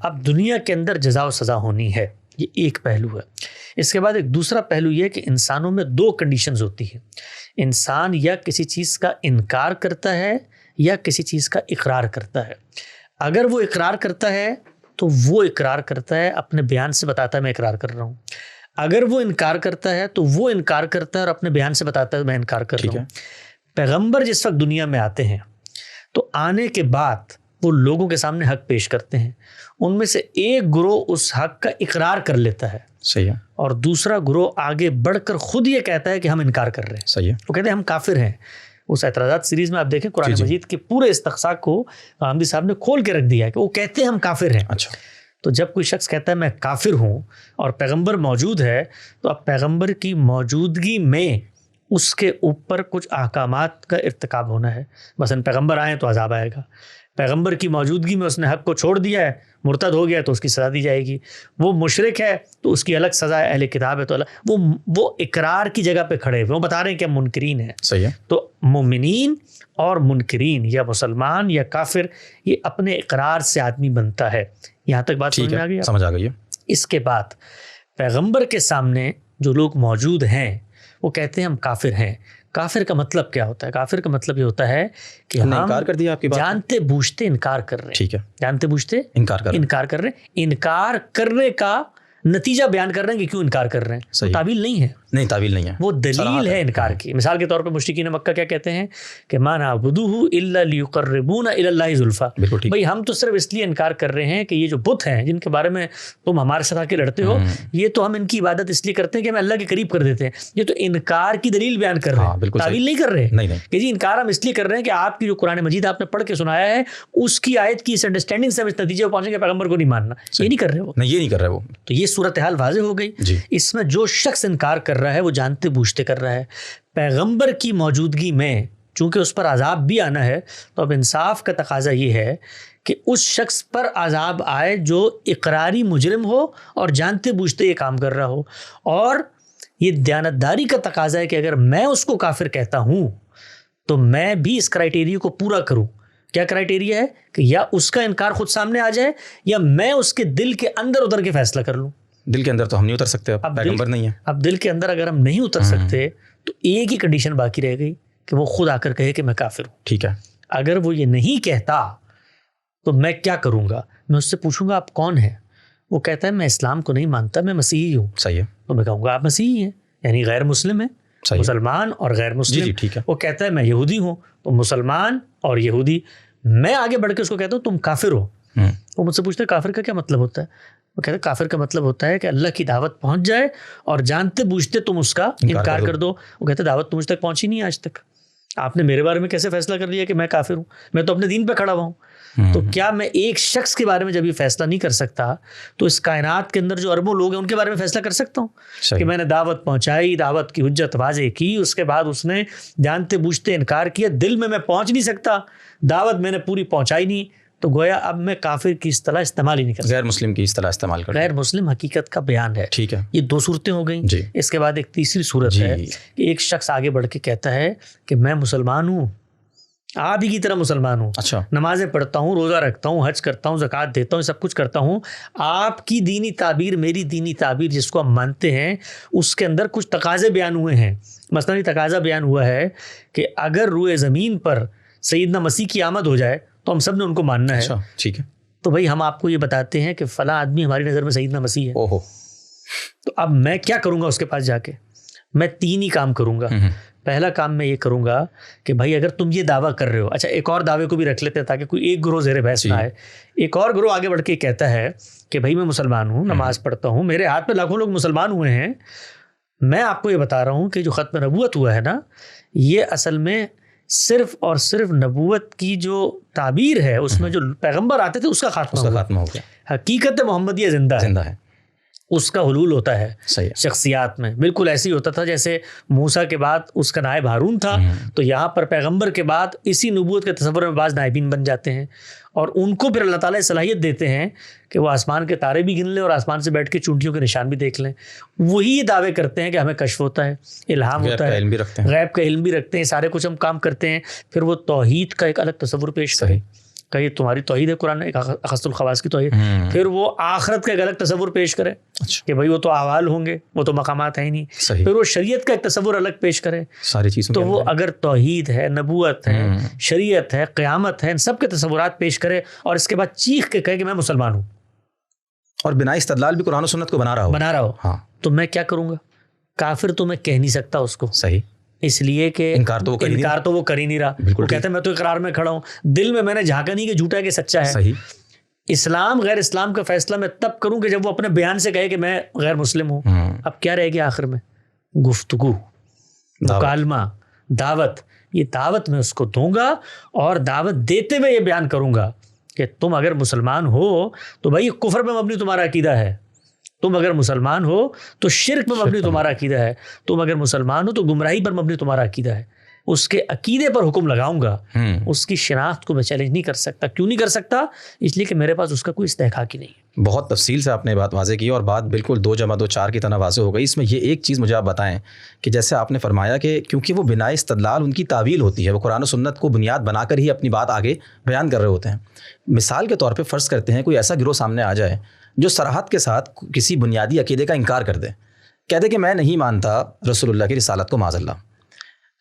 اب دنیا کے اندر جزا و سزا ہونی ہے، یہ ایک پہلو ہے. اس کے بعد ایک دوسرا پہلو یہ کہ انسانوں میں 2 کنڈیشنز ہوتی ہیں. انسان یا کسی چیز کا انکار کرتا ہے یا کسی چیز کا اقرار کرتا ہے. اگر وہ اقرار کرتا ہے تو وہ اقرار کرتا ہے، اپنے بیان سے بتاتا ہے میں اقرار کر رہا ہوں. اگر وہ انکار کرتا ہے تو وہ انکار کرتا ہے اور اپنے بیان سے بتاتا ہے میں انکار کر رہا ہوں. پیغمبر جس وقت دنیا میں آتے ہیں تو آنے کے بعد وہ لوگوں کے سامنے حق پیش کرتے ہیں. ان میں سے ایک گروہ اس حق کا اقرار کر لیتا ہے، صحیح ہے، اور دوسرا گروہ آگے بڑھ کر خود یہ کہتا ہے کہ ہم انکار کر رہے ہیں. صحیح ہے، وہ کہتے ہیں ہم کافر ہیں. اس اعتراضات سیریز میں آپ دیکھیں قرآن مجید کے پورے استقصاء کو غامدی صاحب نے کھول کے رکھ دیا ہے کہ وہ کہتے ہیں ہم کافر ہیں. اچھا، تو جب کوئی شخص کہتا ہے میں کافر ہوں اور پیغمبر موجود ہے تو اب پیغمبر کی موجودگی میں اس کے اوپر کچھ احکامات کا ارتکاب ہونا ہے. مثلا پیغمبر آئیں تو عذاب آئے گا. پیغمبر کی موجودگی میں اس نے حق کو چھوڑ دیا ہے, مرتد ہو گیا تو اس کی سزا دی جائے گی. وہ مشرک ہے تو اس کی الگ سزا ہے, اہل کتاب ہے تو الگ. وہ اقرار کی جگہ پہ کھڑے ہوئے, وہ بتا رہے ہیں کہ ہم منکرین ہیں. صحیح ہے. تو مومنین اور منکرین یا مسلمان یا کافر, یہ اپنے اقرار سے آدمی بنتا ہے. یہاں تک بات سمجھ میں آ گئی؟ سمجھ آ گئی ہے. اس کے بعد پیغمبر کے سامنے جو لوگ موجود ہیں وہ کہتے ہیں ہم کافر ہیں. کافر کا مطلب کیا ہوتا ہے؟ کافر کا مطلب یہ ہوتا ہے کہ ہم انکار کر دیا آپ کی بات, جانتے بوجھتے انکار کر رہے ہیں. ٹھیک ہے, جانتے بوجھتے انکار کر رہے ہیں. انکار کرنے کا نتیجہ بیان کر رہے ہیں کہ کیوں انکار کر رہے ہیں. صحیح. تعویل نہیں ہے, نہیں تعویل نہیں ہے, وہ دلیل ہے انکار کی. مثال کے طور پہ مشرکین مکہ کیا کہتے ہیں کہ ما نعبدہ الا لیقربونا الی اللہ زلفی. بالکل ٹھیک. بھائی ہم تو صرف اس لیے انکار کر رہے ہیں کہ یہ جو بت ہیں جن کے بارے میں تم ہمارے ساتھ آ کے لڑتے ہو, یہ تو ہم ان کی عبادت اس لیے کرتے ہیں کہ ہمیں اللہ کے قریب کر دیتے ہیں. یہ تو انکار کی دلیل بیان کر رہے ہیں, تعویل نہیں کر رہے. نہیں کہ جی انکار ہم اس لیے کر رہے ہیں کہ آپ کی جو قرآن مجید آپ نے پڑھ کے سنایا ہے اس کی آیت کی اس انڈرسٹینڈنگ سے ہم اس نتیجے پہ پہنچیں کہ پیغمبر کو نہیں ماننا. یہ نہیں کر رہے وہ, یہ نہیں کر رہے وہ. تو یہ صورتحال واضح ہو گئی. اس میں جو شخص انکار کر رہا ہے وہ جانتے بوجھتے کر رہا ہے. پیغمبر کی موجودگی میں چونکہ اس پر عذاب بھی آنا ہے تو اب انصاف کا تقاضا یہ ہے کہ اس شخص پر عذاب آئے جو اقراری مجرم ہو اور جانتے بوجھتے یہ کام کر رہا ہو. اور یہ دیانتداری کا تقاضا ہے کہ اگر میں اس کو کافر کہتا ہوں تو میں بھی اس کرائیٹیریا کو پورا کروں. کیا کرائیٹیریا ہے؟ کہ یا اس کا انکار خود سامنے آ جائے یا میں اس کے دل کے اندر اتر کے فیصلہ کر لوں. دل کے اندر تو ہم نہیں اتر سکتے, اب پیغمبر نہیں ہے. اب دل کے اندر اگر ہم نہیں اتر سکتے تو ایک ہی کنڈیشن باقی رہ گئی کہ وہ خود آ کر کہے کہ میں کافر ہوں. ٹھیک ہے. اگر وہ یہ نہیں کہتا تو میں کیا کروں گا؟ میں اس سے پوچھوں گا آپ کون ہیں؟ وہ کہتا ہے میں اسلام کو نہیں مانتا, میں مسیحی ہوں. صحیح ہے. تو میں کہوں گا آپ مسیحی ہیں, یعنی غیر مسلم ہیں. مسلمان اور غیر مسلم. جی ٹھیک ہے. وہ کہتا ہے میں یہودی ہوں, تو مسلمان اور یہودی. میں آگے بڑھ کے اس کو کہتا ہوں تم کافر ہو. وہ مجھ سے پوچھتے ہیں کافر کا کیا مطلب ہوتا ہے؟ وہ کہتے ہیں کافر کا مطلب ہوتا ہے کہ اللہ کی دعوت پہنچ جائے اور جانتے بوجھتے تم اس کا انکار کر دو. وہ کہتے ہیں دعوت تو مجھ تک پہنچی نہیں آج تک, آپ نے میرے بارے میں کیسے فیصلہ کر لیا کہ میں کافر ہوں؟ میں تو اپنے دین پہ کھڑا ہوا ہوں. تو کیا میں ایک شخص کے بارے میں جب یہ فیصلہ نہیں کر سکتا تو اس کائنات کے اندر جو اربوں لوگ ہیں ان کے بارے میں فیصلہ کر سکتا ہوں کہ میں نے دعوت پہنچائی, دعوت کی حجت واضح کی, اس کے بعد اس نے جانتے بوجھتے انکار کیا, دل میں پہنچ نہیں سکتا, دعوت میں نے پوری پہنچائی نہیں, تو گویا اب میں کافر کی اصطلاح استعمال ہی نہیں کرتا, غیر مسلم کی اصطلاح استعمال کرتا. غیر مسلم حقیقت کا بیان ہے. ٹھیک ہے. یہ دو صورتیں ہو گئیں. اس کے بعد ایک تیسری صورت ہے کہ ایک شخص آگے بڑھ کے کہتا ہے کہ میں مسلمان ہوں, آپ ہی کی طرح مسلمان ہوں. اچھا. نمازیں پڑھتا ہوں, روزہ رکھتا ہوں, حج کرتا ہوں, زکوٰۃ دیتا ہوں, سب کچھ کرتا ہوں. آپ کی دینی تعبیر, میری دینی تعبیر جس کو ہم مانتے ہیں, اس کے اندر کچھ تقاضے بیان ہوئے ہیں. مثلا یہ تقاضا بیان ہوا ہے کہ اگر روئے زمین پر سیدنا مسیح کی آمد ہو جائے تو ہم سب نے ان کو ماننا ہے. ٹھیک ہے. تو بھائی ہم آپ کو یہ بتاتے ہیں کہ فلاں آدمی ہماری نظر میں سیدنا مسیح ہے. تو اب میں کیا کروں گا اس کے پاس جا کے؟ میں 3 ہی کام کروں گا. پہلا کام میں یہ کروں گا کہ بھائی اگر تم یہ دعویٰ کر رہے ہو, اچھا ایک اور دعوے کو بھی رکھ لیتے ہیں تاکہ کوئی ایک گروہ زیر بحث نہ آئے. ایک اور گروہ آگے بڑھ کے کہتا ہے کہ بھائی میں مسلمان ہوں, نماز پڑھتا ہوں, میرے ہاتھ میں لاکھوں لوگ مسلمان ہوئے ہیں, میں آپ کو یہ بتا رہا ہوں کہ جو ختم نبوت ہوا ہے نا, یہ اصل میں صرف اور صرف نبوت کی جو تعبیر ہے اس میں جو پیغمبر آتے تھے اس کا خاتمہ ہو گیا. حقیقت محمدیہ زندہ ہے, اس کا حلول ہوتا ہے شخصیات میں. بالکل ایسے ہی ہوتا تھا جیسے موسیٰ کے بعد اس کا نائب ہارون تھا, تو یہاں پر پیغمبر کے بعد اسی نبوت کے تصور میں بعض نائبین بن جاتے ہیں اور ان کو پھر اللہ تعالیٰ صلاحیت دیتے ہیں کہ وہ آسمان کے تارے بھی گن لیں اور آسمان سے بیٹھ کے چونٹیوں کے نشان بھی دیکھ لیں. وہی یہ دعوے کرتے ہیں کہ ہمیں کشف ہوتا ہے, الہام ہوتا ہے, غیب کا علم بھی رکھتے ہیں, سارے کچھ ہم کام کرتے ہیں. پھر وہ توحید کا ایک الگ تصور پیش کریں کہ یہ تمہاری توحید ہے قرآن, ایک اخص الخواص کی توحید. پھر وہ آخرت کا ایک الگ تصور پیش کرے کہ بھائی وہ تو احوال ہوں گے, وہ تو مقامات ہیں ہی نہیں. پھر وہ شریعت کا ایک تصور الگ پیش کرے. ساری چیزیں تو وہ اگر توحید ہے, نبوت ہے, شریعت ہے, قیامت ہے, ان سب کے تصورات پیش کرے اور اس کے بعد چیخ کے کہے کہ میں مسلمان ہوں, اور بنا استدلال بھی قرآن و سنت کو بنا رہا ہو. تو میں کیا کروں گا؟ کافر تو میں کہہ نہیں سکتا اس کو. صحیح. اس لیے کہ انکار تو وہ کر ہی نہیں رہا. وہ کہتا ہے میں تو اقرار میں کھڑا ہوں, دل میں نے جھانکا نہیں کہ جھوٹا ہے کہ سچا ہے. صحیح. اسلام غیر اسلام کا فیصلہ میں تب کروں کہ جب وہ اپنے بیان سے کہے کہ میں غیر مسلم ہوں. اب کیا رہے گی آخر میں؟ گفتگو, مکالمہ, دعوت. یہ دعوت میں اس کو دوں گا اور دعوت دیتے ہوئے یہ بیان کروں گا کہ تم اگر مسلمان ہو تو بھائی کفر پہ مبنی تمہارا عقیدہ ہے, تم اگر مسلمان ہو تو شرک پر مبنی تمہارا عقیدہ ہے، تم اگر مسلمان ہو تو گمراہی پر مبنی تمہارا عقیدہ ہے، اس کے عقیدے پر حکم لگاؤں گا، اس کی شناخت کو میں چیلنج نہیں کر سکتا۔ کیوں نہیں کر سکتا؟ اس لیے کہ میرے پاس اس کا کوئی استحقاق ہی نہیں ہے۔ بہت تفصیل سے آپ نے بات واضح کی اور بات بالکل 2 + 2 4 کی طرح واضح ہو گئی۔ اس میں یہ ایک چیز مجھے آپ بتائیں کہ جیسے آپ نے فرمایا کہ کیونکہ وہ بنا استدلال ان کی تعویل ہوتی ہے، وہ قرآن و سنت کو بنیاد بنا کر ہی اپنی بات آگے بیان کر رہے ہوتے ہیں۔ مثال کے طور پہ فرض کرتے ہیں کوئی ایسا گروہ سامنے آ جائے جو صراحت کے ساتھ کسی بنیادی عقیدے کا انکار کر دے، کہہ دے کہ میں نہیں مانتا رسول اللہ کی رسالت کو معاذ اللہ،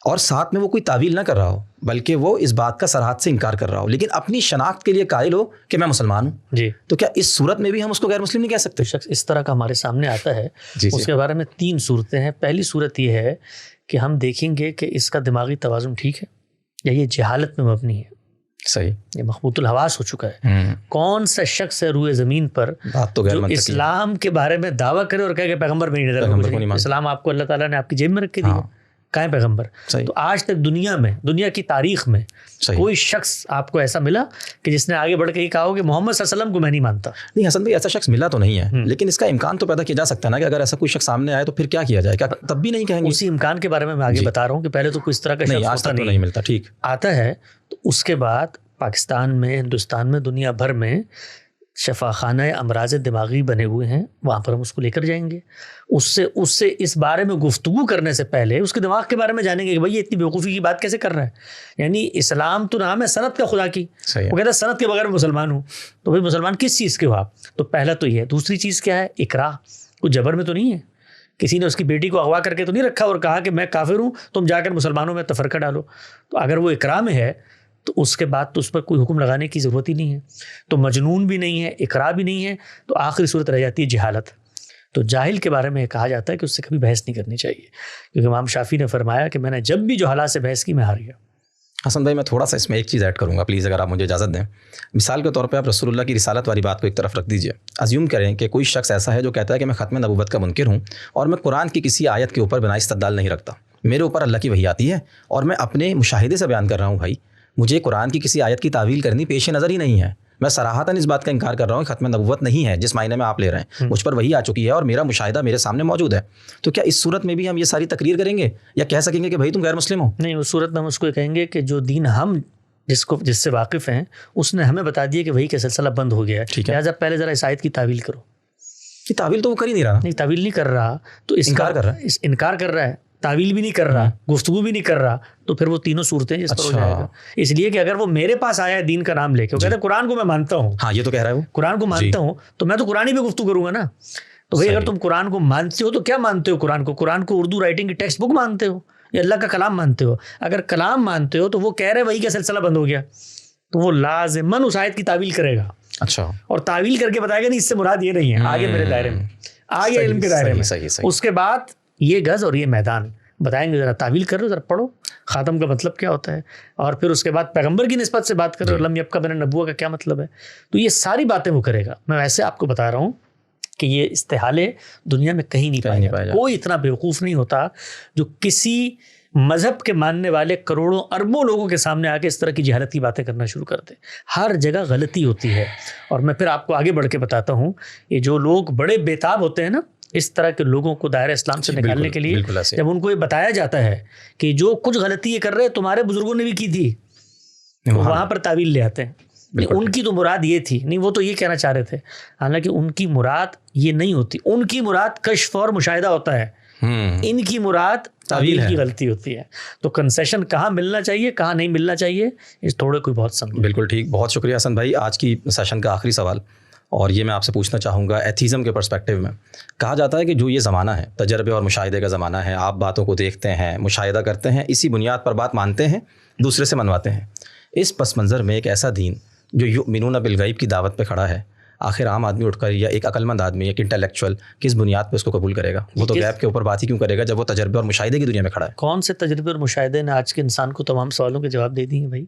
اور ساتھ میں وہ کوئی تعویل نہ کر رہا ہو بلکہ وہ اس بات کا صراحت سے انکار کر رہا ہو، لیکن اپنی شناخت کے لیے قائل ہو کہ میں مسلمان ہوں، جی، تو کیا اس صورت میں بھی ہم اس کو غیر مسلم نہیں کہہ سکتے؟ شخص اس طرح کا ہمارے سامنے آتا ہے، جی اس کے بارے میں 3 صورتیں ہیں۔ پہلی صورت یہ ہے کہ ہم دیکھیں گے کہ اس کا دماغی توازن ٹھیک ہے یا یہ جہالت میں مبنی ہے، صحیح، یہ مخبوط الحواس ہو چکا ہے۔ کون سا شخص ہے روئے زمین پر بات تو غیر جو منطقی ہے۔ اسلام کے بارے میں دعویٰ کرے اور کہے کہ پیغمبر میری نظر میں پیغمبر کچھ کو نہیں نہیں، مانتا۔ اسلام آپ کو اللہ تعالیٰ نے آپ کی جیب میں رکھ کے دیا، کہاں ہے پیغمبر؟ صحیح، تو آج تک دنیا کی تاریخ میں صحیح۔ کوئی شخص آپ کو ایسا ملا کہ جس نے آگے بڑھ کے یہ کہا ہو کہ محمد صلی اللہ علیہ وسلم کو میں نہیں مانتا؟ نہیں حسن بھائی، ایسا شخص ملا تو نہیں ہے، لیکن اس کا امکان تو پیدا کیا جا سکتا ہے نا کہ اگر ایسا کوئی شخص سامنے آئے تو پھر کیا کیا جائے؟ کیا تب بھی نہیں کہیں گے؟ اسی امکان کے بارے میں آگے بتا رہا ہوں کہ پہلے تو کوئی اس طرح کا نہیں، شخص آج ہوتا تک تو نہیں ملتا، ٹھیک آتا ہے، تو اس کے بعد پاکستان میں، ہندوستان میں، دنیا بھر میں شفا خانہ امراض دماغی بنے ہوئے ہیں، وہاں پر ہم اس کو لے کر جائیں گے۔ اس سے اس بارے میں گفتگو کرنے سے پہلے اس کے دماغ کے بارے میں جانیں گے کہ بھائی یہ اتنی بیوقوفی کی بات کیسے کر رہا ہے۔ یعنی اسلام تو نام ہے صنعت کا خدا کی، صحیح، وہ کہتا ہے صنعت کے بغیر میں مسلمان ہوں، تو بھائی مسلمان کس چیز کے ہو آپ؟ تو پہلا تو یہ ہے۔ دوسری چیز کیا ہے؟ اکراہ، کوئی جبر میں تو نہیں ہے، کسی نے اس کی بیٹی کو اغوا کر کے تو نہیں رکھا اور کہا کہ میں کافر ہوں، تم جا کر مسلمانوں میں تفرقہ ڈالو۔ تو اگر وہ اکراہ میں ہے تو اس کے بعد تو اس پر کوئی حکم لگانے کی ضرورت ہی نہیں ہے۔ تو مجنون بھی نہیں ہے، اقرار بھی نہیں ہے، تو آخری صورت رہ جاتی ہے جہالت۔ تو جاہل کے بارے میں یہ کہا جاتا ہے کہ اس سے کبھی بحث نہیں کرنی چاہیے، کیونکہ امام شافعی نے فرمایا کہ میں نے جب بھی جو حالات سے بحث کی میں ہار گیا۔ حسن بھائی میں تھوڑا سا اس میں ایک چیز ایڈ کروں گا پلیز، اگر آپ مجھے اجازت دیں۔ مثال کے طور پہ آپ رسول اللہ کی رسالت والی بات کو ایک طرف رکھ دیجئے، ازیوم کریں کہ کوئی شخص ایسا ہے جو کہتا ہے کہ میں ختم نبوت کا منکر ہوں اور میں قرآن کی کسی آیت کے اوپر بنا استدلال نہیں رکھتا، میرے اوپر اللہ کی وحی آتی ہے اور میں اپنے مشاہدے سے بیان کر رہا ہوں بھائی، مجھے قرآن کی کسی آیت کی تعویل کرنی پیش نظر ہی نہیں ہے، میں صراحتاً اس بات کا انکار کر رہا ہوں کہ ختم نبوت نہیں ہے جس معنی میں آپ لے رہے ہیں، مجھ پر وہی آ چکی ہے اور میرا مشاہدہ میرے سامنے موجود ہے۔ تو کیا اس صورت میں بھی ہم یہ ساری تقریر کریں گے یا کہہ سکیں گے کہ بھائی تم غیر مسلم ہو؟ نہیں، اس صورت میں ہم اس کو کہیں گے کہ جو دین ہم جس سے واقف ہیں اس نے ہمیں بتا دیا کہ وہی کا سلسلہ بند ہو گیا ہے، لہٰذا پہلے ذرا اس آیت کی تعویل کرو۔ یہ تعویل تو وہ کر ہی نہیں رہا، نہیں، تعویل نہیں کر رہا تو اس انکار کر رہا ہے، انکار کر رہا ہے، تعویل بھی نہیں کر رہا، گفتگو بھی نہیں کر رہا، تو پھر وہ تینوں صورتیں جس پر ہو جائے گا۔ اس لیے کہ اگر وہ میرے پاس آیا ہے دین کا نام لے کے، وہ کہتا ہے قرآن کو میں مانتا ہوں، ہاں یہ تو کہہ رہا ہے وہ، قرآن کو مانتا ہوں، تو میں تو قرآن ہی پہ گفتگو کروں گا نا۔ تو بھائی اگر تم قرآن کو مانتے ہو تو کیا مانتے ہو؟ قرآن کو اردو رائٹنگ کی ٹیکسٹ بک مانتے ہو یا اللہ کا کلام مانتے ہو؟ اگر کلام مانتے ہو تو وہ کہہ رہے وہی کا سلسلہ بند ہو گیا، تو وہ لازماً اس آیت کی تعویل کرے گا، اچھا، اور تعویل کر کے بتائے گا نہیں اس سے مراد یہ نہیں ہے، آگے میرے دائرے میں، آگے علم کے دائرے میں۔ اس کے بعد یہ گز اور یہ میدان بتائیں گے، ذرا تعویل کرو، ذرا پڑھو خاتم کا مطلب کیا ہوتا ہے، اور پھر اس کے بعد پیغمبر کی نسبت سے بات کرو، لم یبقى من النبوہ کا کیا مطلب ہے۔ تو یہ ساری باتیں وہ کرے گا۔ میں ویسے آپ کو بتا رہا ہوں کہ یہ استحالے دنیا میں کہیں نہیں پائے جاتے، کوئی اتنا بیوقوف نہیں ہوتا جو کسی مذہب کے ماننے والے کروڑوں اربوں لوگوں کے سامنے آ کے اس طرح کی جہالت کی باتیں کرنا شروع کر دے۔ ہر جگہ غلطی ہوتی ہے، اور میں پھر آپ کو آگے بڑھ کے بتاتا ہوں، یہ جو لوگ بڑے بےتاب ہوتے ہیں نا اس طرح کے لوگوں کو دائرہ اسلام سے نکالنے کے لیے، جب ان کو یہ بتایا جاتا ہے کہ جو کچھ غلطی یہ کر رہے تمہارے بزرگوں نے بھی کی تھی، وہاں پر تعویل لے آتے ہیں۔ ان کی تو مراد یہ تھی، نہیں وہ تو یہ کہنا چاہ رہے تھے، حالانکہ ان کی مراد یہ نہیں ہوتی، ان کی مراد کشف اور مشاہدہ ہوتا ہے، ان کی مراد تعویل کی غلطی ہوتی ہے۔ تو کنسیشن کہاں ملنا چاہیے کہاں نہیں ملنا چاہیے اس تھوڑے کوئی بہت سمجھے۔ بالکل ٹھیک، بہت شکریہ حسن بھائی۔ آج کی سیشن کا آخری سوال، اور یہ میں آپ سے پوچھنا چاہوں گا ایتھیزم کے پرسپیکٹیو میں، کہا جاتا ہے کہ جو یہ زمانہ ہے تجربے اور مشاہدے کا زمانہ ہے، آپ باتوں کو دیکھتے ہیں، مشاہدہ کرتے ہیں، اسی بنیاد پر بات مانتے ہیں، دوسرے سے منواتے ہیں۔ اس پس منظر میں ایک ایسا دین جو یؤمنون بالغیب کی دعوت پہ کھڑا ہے، آخر عام آدمی اٹھ کر یا ایک عقل مند آدمی، ایک انٹلیکچوئل کس بنیاد پہ اس کو قبول کرے گا؟ وہ تو غیب کے اوپر بات ہی کیوں کرے گا جب وہ تجربے اور مشاہدے کی دنیا میں کھڑا ہے؟ کون سے تجربے اور مشاہدے نے آج کے انسان کو تمام سوالوں کے جواب دے دیے ہیں بھائی؟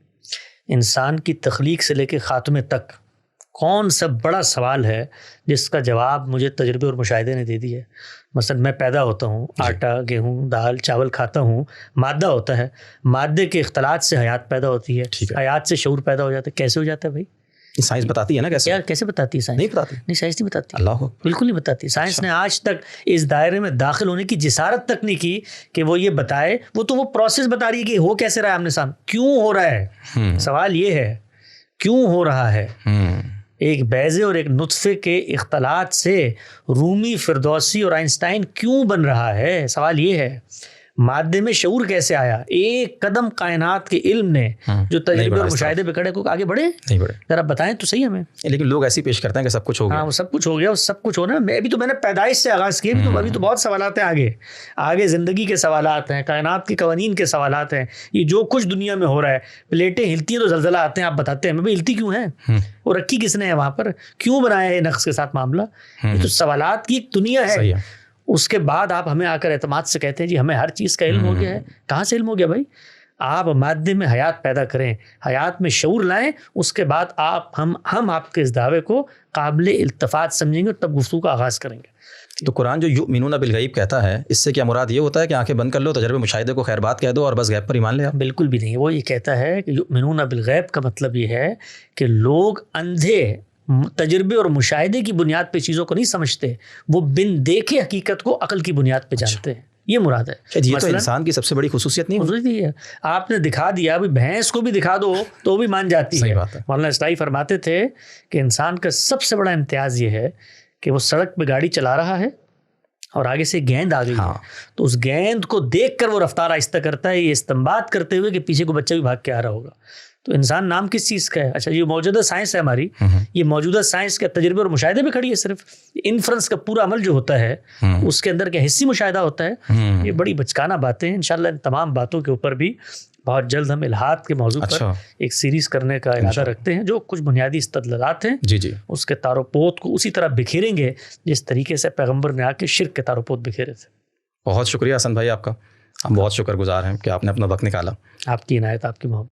انسان کی تخلیق سے لے کے خاتمے تک کون سا بڑا سوال ہے جس کا جواب مجھے تجربے اور مشاہدے نے دے دی ہے؟ مثلا میں پیدا ہوتا ہوں، آٹا، گیہوں، دال، چاول کھاتا ہوں، مادہ ہوتا ہے، مادے کے اختلاط سے حیات پیدا ہوتی ہے، حیات سے شعور پیدا ہو جاتا ہے۔ کیسے ہو جاتا ہے بھائی؟ سائنس بتاتی ہے نا کیسے؟ کیا کیسے بتاتی ہے سائنس؟ نہیں بتاتی. نہیں، سائنس نہیں بتاتی. اللہ بالکل نہیں بتاتی. سائنس نے آج تک اس دائرے میں داخل ہونے کی جسارت تک نہیں کی کہ وہ یہ بتائے. وہ تو وہ پروسیس بتا رہی ہے کہ ہو کیسے رہا ہے آمنے سامنے، کیوں ہو رہا ہے. سوال یہ ہے کیوں ہو رہا ہے. ایک بیضے اور ایک نطفے کے اختلاط سے رومی، فردوسی اور آئنسٹائن کیوں بن رہا ہے. سوال یہ ہے مادے میں شعور کیسے آیا. ایک قدم کائنات کے علم نے جو تجربے اور مشاہدے پہ کھڑے کو آگے بڑھے نہیں بڑھے. ذرا بتائیں تو صحیح ہمیں. لیکن لوگ ایسے پیش کرتے ہیں کہ سب کچھ ہو گیا. ہاں وہ سب کچھ ہو گیا، سب کچھ ہونا. میں نے پیدائش سے آغاز کیا، ابھی تو بہت سوالات ہیں آگے زندگی کے سوالات ہیں، کائنات کے قوانین کے سوالات ہیں. یہ جو کچھ دنیا میں ہو رہا ہے، پلیٹیں ہلتی ہیں تو زلزلہ آتے ہیں، آپ بتاتے ہیں ہمیں ہلتی کیوں ہیں، وہ رکھی کس نے ہے وہاں پر، کیوں بنایا ہے نقص کے ساتھ معاملہ. یہ تو سوالات کی ایک دنیا ہے. اس کے بعد آپ ہمیں آ کر اعتماد سے کہتے ہیں جی ہمیں ہر چیز کا علم ہو گیا ہے. کہاں سے علم ہو گیا بھائی؟ آپ مادے میں حیات پیدا کریں، حیات میں شعور لائیں، اس کے بعد ہم آپ کے اس دعوے کو قابل التفات سمجھیں گے اور تب گفتگو کا آغاز کریں گے. تو قرآن جو یؤمنون بالغیب کہتا ہے، اس سے کیا مراد یہ ہوتا ہے کہ آنکھیں بند کر لو، تجربے مشاہدے کو خیر بات کہہ دو اور بس غیب پر ایمان لے آؤ؟ بالکل بھی نہیں. وہ یہ کہتا ہے کہ یؤمنون بالغیب کا مطلب یہ ہے کہ لوگ اندھے تجربے اور مشاہدے کی بنیاد پہ چیزوں کو نہیں سمجھتے، وہ بن دیکھے حقیقت کو عقل کی بنیاد پہ جانتے ہیں. یہ مراد ہے. یہ تو انسان کی سب سے بڑی خصوصیت نہیں ہے. آپ نے دکھا دیا، ابھی بھینس کو بھی دکھا دو تو بھی مان جاتی ہے. مولانا اصلاحی فرماتے تھے کہ انسان کا سب سے بڑا امتیاز یہ ہے کہ وہ سڑک پہ گاڑی چلا رہا ہے اور آگے سے گیند آ گئی ہے، تو اس گیند کو دیکھ کر وہ رفتار آہستہ کرتا ہے، یہ استنباط کرتے ہوئے کہ پیچھے کو بچہ بھی بھاگ کے آ رہا ہوگا. تو انسان نام کس چیز کا ہے؟ اچھا یہ موجودہ سائنس ہے ہماری، یہ موجودہ سائنس کے تجربے اور مشاہدے پہ کھڑی ہے. صرف انفرنس کا پورا عمل جو ہوتا ہے اس کے اندر کیا حصی مشاہدہ ہوتا ہے. یہ بڑی بچکانہ باتیں ہیں. انشاءاللہ ان تمام باتوں کے اوپر بھی بہت جلد ہم الہاد کے موضوع پر ایک سیریز کرنے کا ارادہ رکھتے ہیں. جو کچھ بنیادی استدلالات ہیں اس کے تار و پوت کو اسی طرح بکھیریں گے جس طریقے سے پیغمبر نے آ کے شرک کے تار و پوت بکھیرے تھے. بہت شکریہ حسن بھائی آپ کا، ہم بہت شکر گزار ہیں کہ آپ نے اپنا وقت نکالا. آپ کی عنایت، آپ کی محبت.